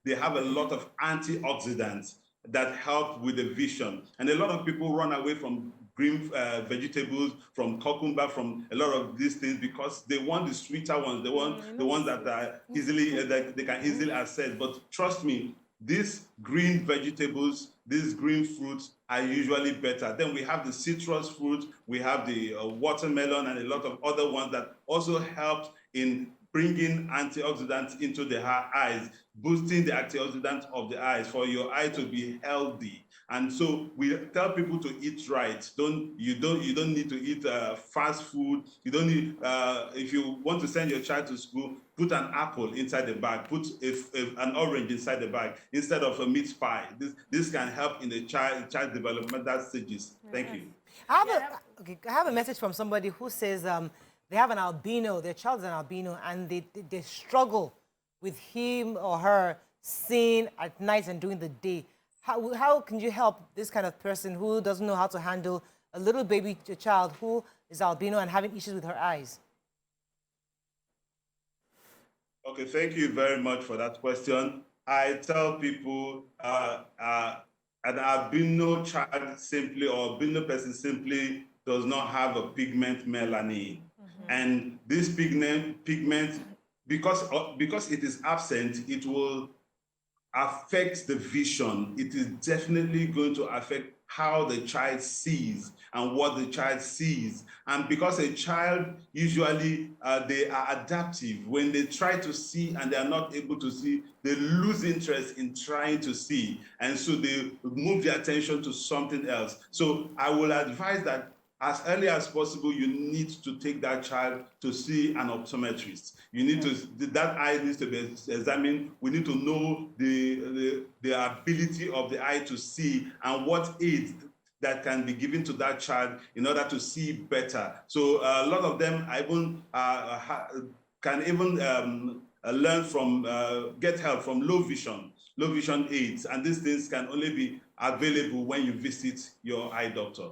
they have a lot of antioxidants that help with the vision. And a lot of people run away from green vegetables, from cucumber, from a lot of these things because they want the sweeter ones, they want the ones that are easily, that they can easily access. But trust me, these green vegetables, these green fruits are usually better. Then we have the citrus fruit, we have the watermelon and a lot of other ones that also help in bringing antioxidants into the eyes, boosting the antioxidants of the eyes for your eye to be healthy. And so we tell people to eat right. You don't need to eat fast food. You don't need, if you want to send your child to school, put an apple inside the bag, put an orange inside the bag instead of a meat pie. This can help in the child developmental stages. Thank you. I have a message from somebody who says they have an albino, their child is an albino, and they struggle with him or her seeing at night and during the day. How can you help this kind of person who doesn't know how to handle a little baby child who is albino and having issues with her eyes? Okay, thank you very much for that question. I tell people an albino child simply, or albino person simply does not have a pigment melanin. And this pigment, because it is absent, it will affect the vision. It is definitely going to affect how the child sees and what the child sees. And because a child, usually they are adaptive. When they try to see and they are not able to see, they lose interest in trying to see. And so they move their attention to something else. So I will advise that as early as possible, you need to take that child to see an optometrist. You need to, that eye needs to be examined. We need to know the ability of the eye to see and what aids that can be given to that child in order to see better. So a lot of them even can even learn from, get help from low vision aids. And these things can only be available when you visit your eye doctor.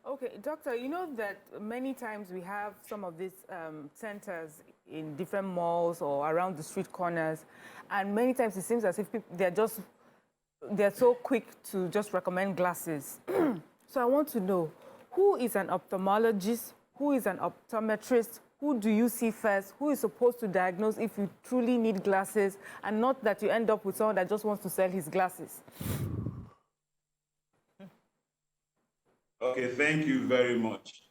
Okay, doctor, you know that many times we have some of these centers in different malls or around the street corners, and many times it seems as if people, they're so quick to just recommend glasses. So I want to know, who is an ophthalmologist? Who is an optometrist? Who do you see first? Who is supposed to diagnose if you truly need glasses, and not that you end up with someone that just wants to sell his glasses? Okay, thank you very much.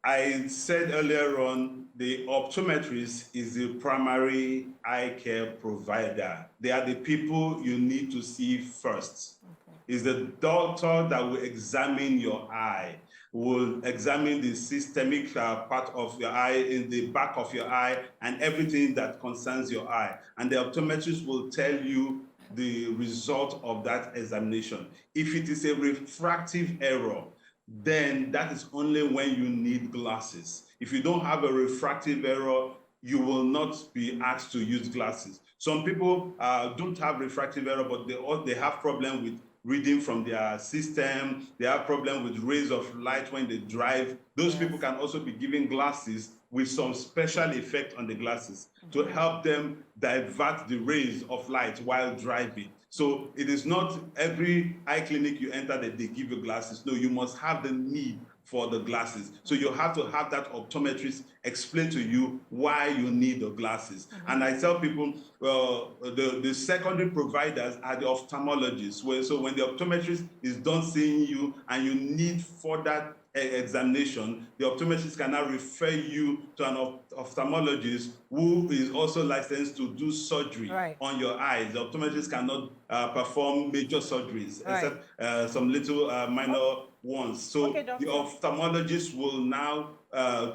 I said earlier on, the optometrist is the primary eye care provider. They are the people you need to see first. Okay. It's the doctor that will examine your eye, will examine the systemic part of your eye, in the back of your eye, and everything that concerns your eye. And the optometrist will tell you the result of that examination. If it is a refractive error, then that is only when you need glasses. If you don't have a refractive error, you will not be asked to use glasses. Some people don't have refractive error, but they have problem with reading from their system. They have problem with rays of light when they drive. Those people can also be given glasses with some special effect on the glasses to help them divert the rays of light while driving. So it is not every eye clinic you enter that they give you glasses. No, you must have the need for the glasses. So you have to have that optometrist explain to you why you need the glasses. And I tell people, the secondary providers are the ophthalmologists. So when the optometrist is done seeing you and you need further examination, the optometrist can now refer you to an ophthalmologist who is also licensed to do surgery on your eyes. The optometrist cannot perform major surgeries, except some little minor ones. So the ophthalmologist will now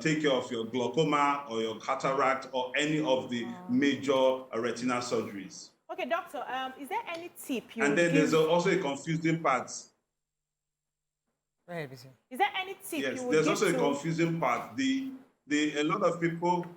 take care of your glaucoma or your cataract or any of the major retinal surgeries. Okay, doctor, is there any tip you And then give? there's also a confusing part. Is there any tip you would give? There's also a confusing part. A lot of people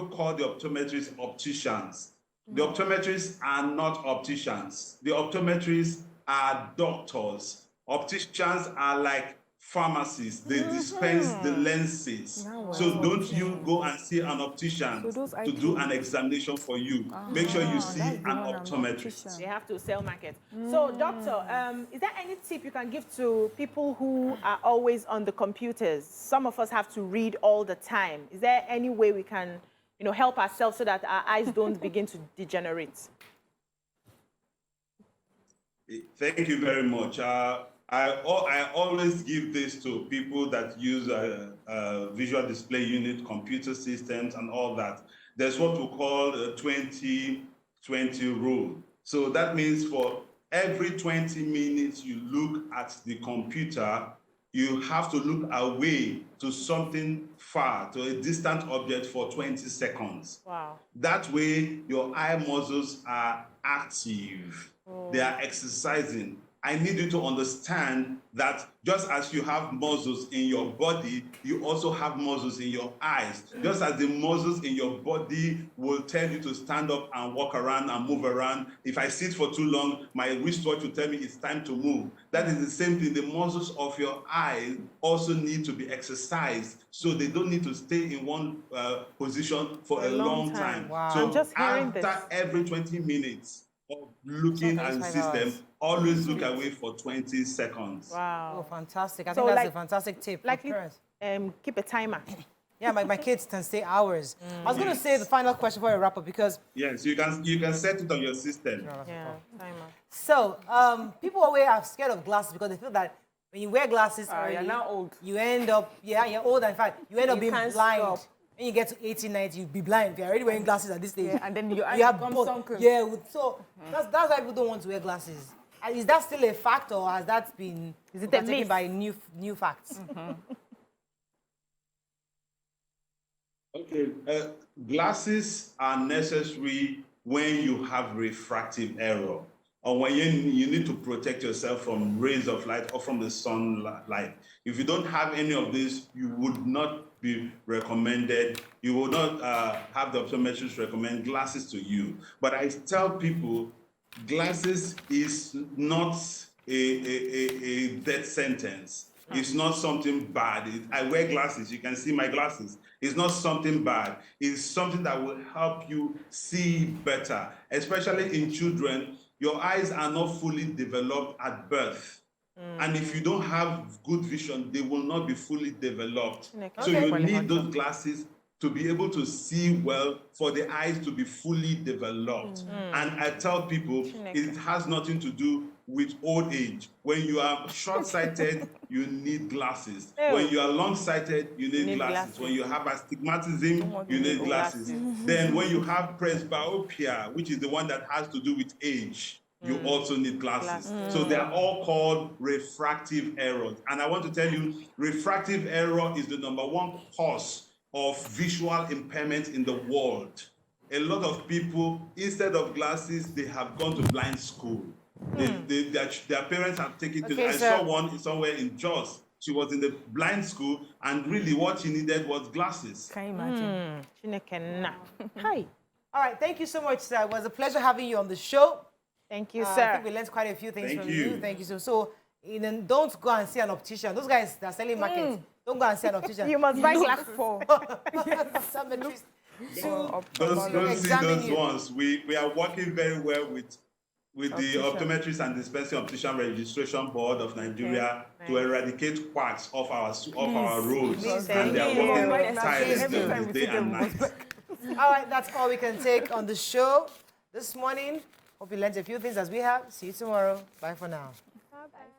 call the optometrists opticians. The optometrists are not opticians. The optometrists are doctors. Opticians are like pharmacists. They dispense the lenses. So don't you go and see an optician to do an examination for you. Make sure you see an optometrist. They have to sell market. So, doctor, is there any tip you can give to people who are always on the computers? Some of us have to read all the time. Is there any way we can, help ourselves so that our eyes don't begin to degenerate? Thank you very much. I always give this to people that use visual display unit, computer systems, and all that. There's what we call a 20-20 rule. So that means for every 20 minutes you look at the computer, you have to look away to something far, to a distant object for 20 seconds. Wow. That way, your eye muscles are active. They are exercising. I need you to understand that just as you have muscles in your body, you also have muscles in your eyes. Just as the muscles in your body will tell you to stand up and walk around and move around. If I sit for too long, my wristwatch will tell me it's time to move. That is the same thing. The muscles of your eyes also need to be exercised, so they don't need to stay in one position for a long time. Wow. So I'm just hearing after every 20 minutes of looking at the system, always look away for 20 seconds. Wow. Oh, fantastic. I So, think that's like- a fantastic tip. Like, for parents. keep a timer. Yeah, my kids can stay hours. I was going to say the final question before I wrap up because... Yes, you can set it on your system. Yeah, timer. So, people always are scared of glasses because they feel that when you wear glasses, you're now old. You end up, you're old and fine. You end up You being can't blind. stop. When you get to 18, 19, you'll be blind. If you're already wearing glasses at this stage. Yeah, and then your eyes you have become both. sunken. Yeah, so that's why people don't want to wear glasses. And is that still a fact, or has that been overtaken by new facts? Okay, glasses are necessary when you have refractive error, or when you need to protect yourself from rays of light or from the sunlight. If you don't have any of this, you would not be recommended. You will not have the optometrist recommend glasses to you. But I tell people, glasses is not a death sentence. It's not something bad. I wear glasses. You can see my glasses. It's not something bad. It's something that will help you see better, especially in children. Your eyes are not fully developed at birth. And if you don't have good vision, they will not be fully developed. So you need those glasses to be able to see well, for the eyes to be fully developed. And I tell people, it has nothing to do with old age. When you are short-sighted, you need glasses. When you are long-sighted, you need glasses. When you have astigmatism, you need glasses. Then when you have presbyopia, which is the one that has to do with age, you also need glasses. So they are all called refractive errors. And I want to tell you, refractive error is the #1 cause of visual impairment in the world. A lot of people, instead of glasses, they have gone to blind school. Their parents have taken to. I saw one somewhere in Jos. She was in the blind school, and really what she needed was glasses. Can you imagine? Hi. All right, thank you so much, sir. It was a pleasure having you on the show. Thank you, I sir. think we learned quite a few things Thank from you. you. Thank you. So don't go and see an optician. Those guys that are selling markets, don't go and see an optician. You must buy glasses. Optometrist. Don't see those ones. We are working very well with the Optometrist and Dispensing Optician Registration Board of Nigeria to eradicate quacks off our roads. And they are working tirelessly day and night. All right, that's all we can take on the show this morning. Hope you learned a few things as we have. See you tomorrow. Bye for now. Bye-bye.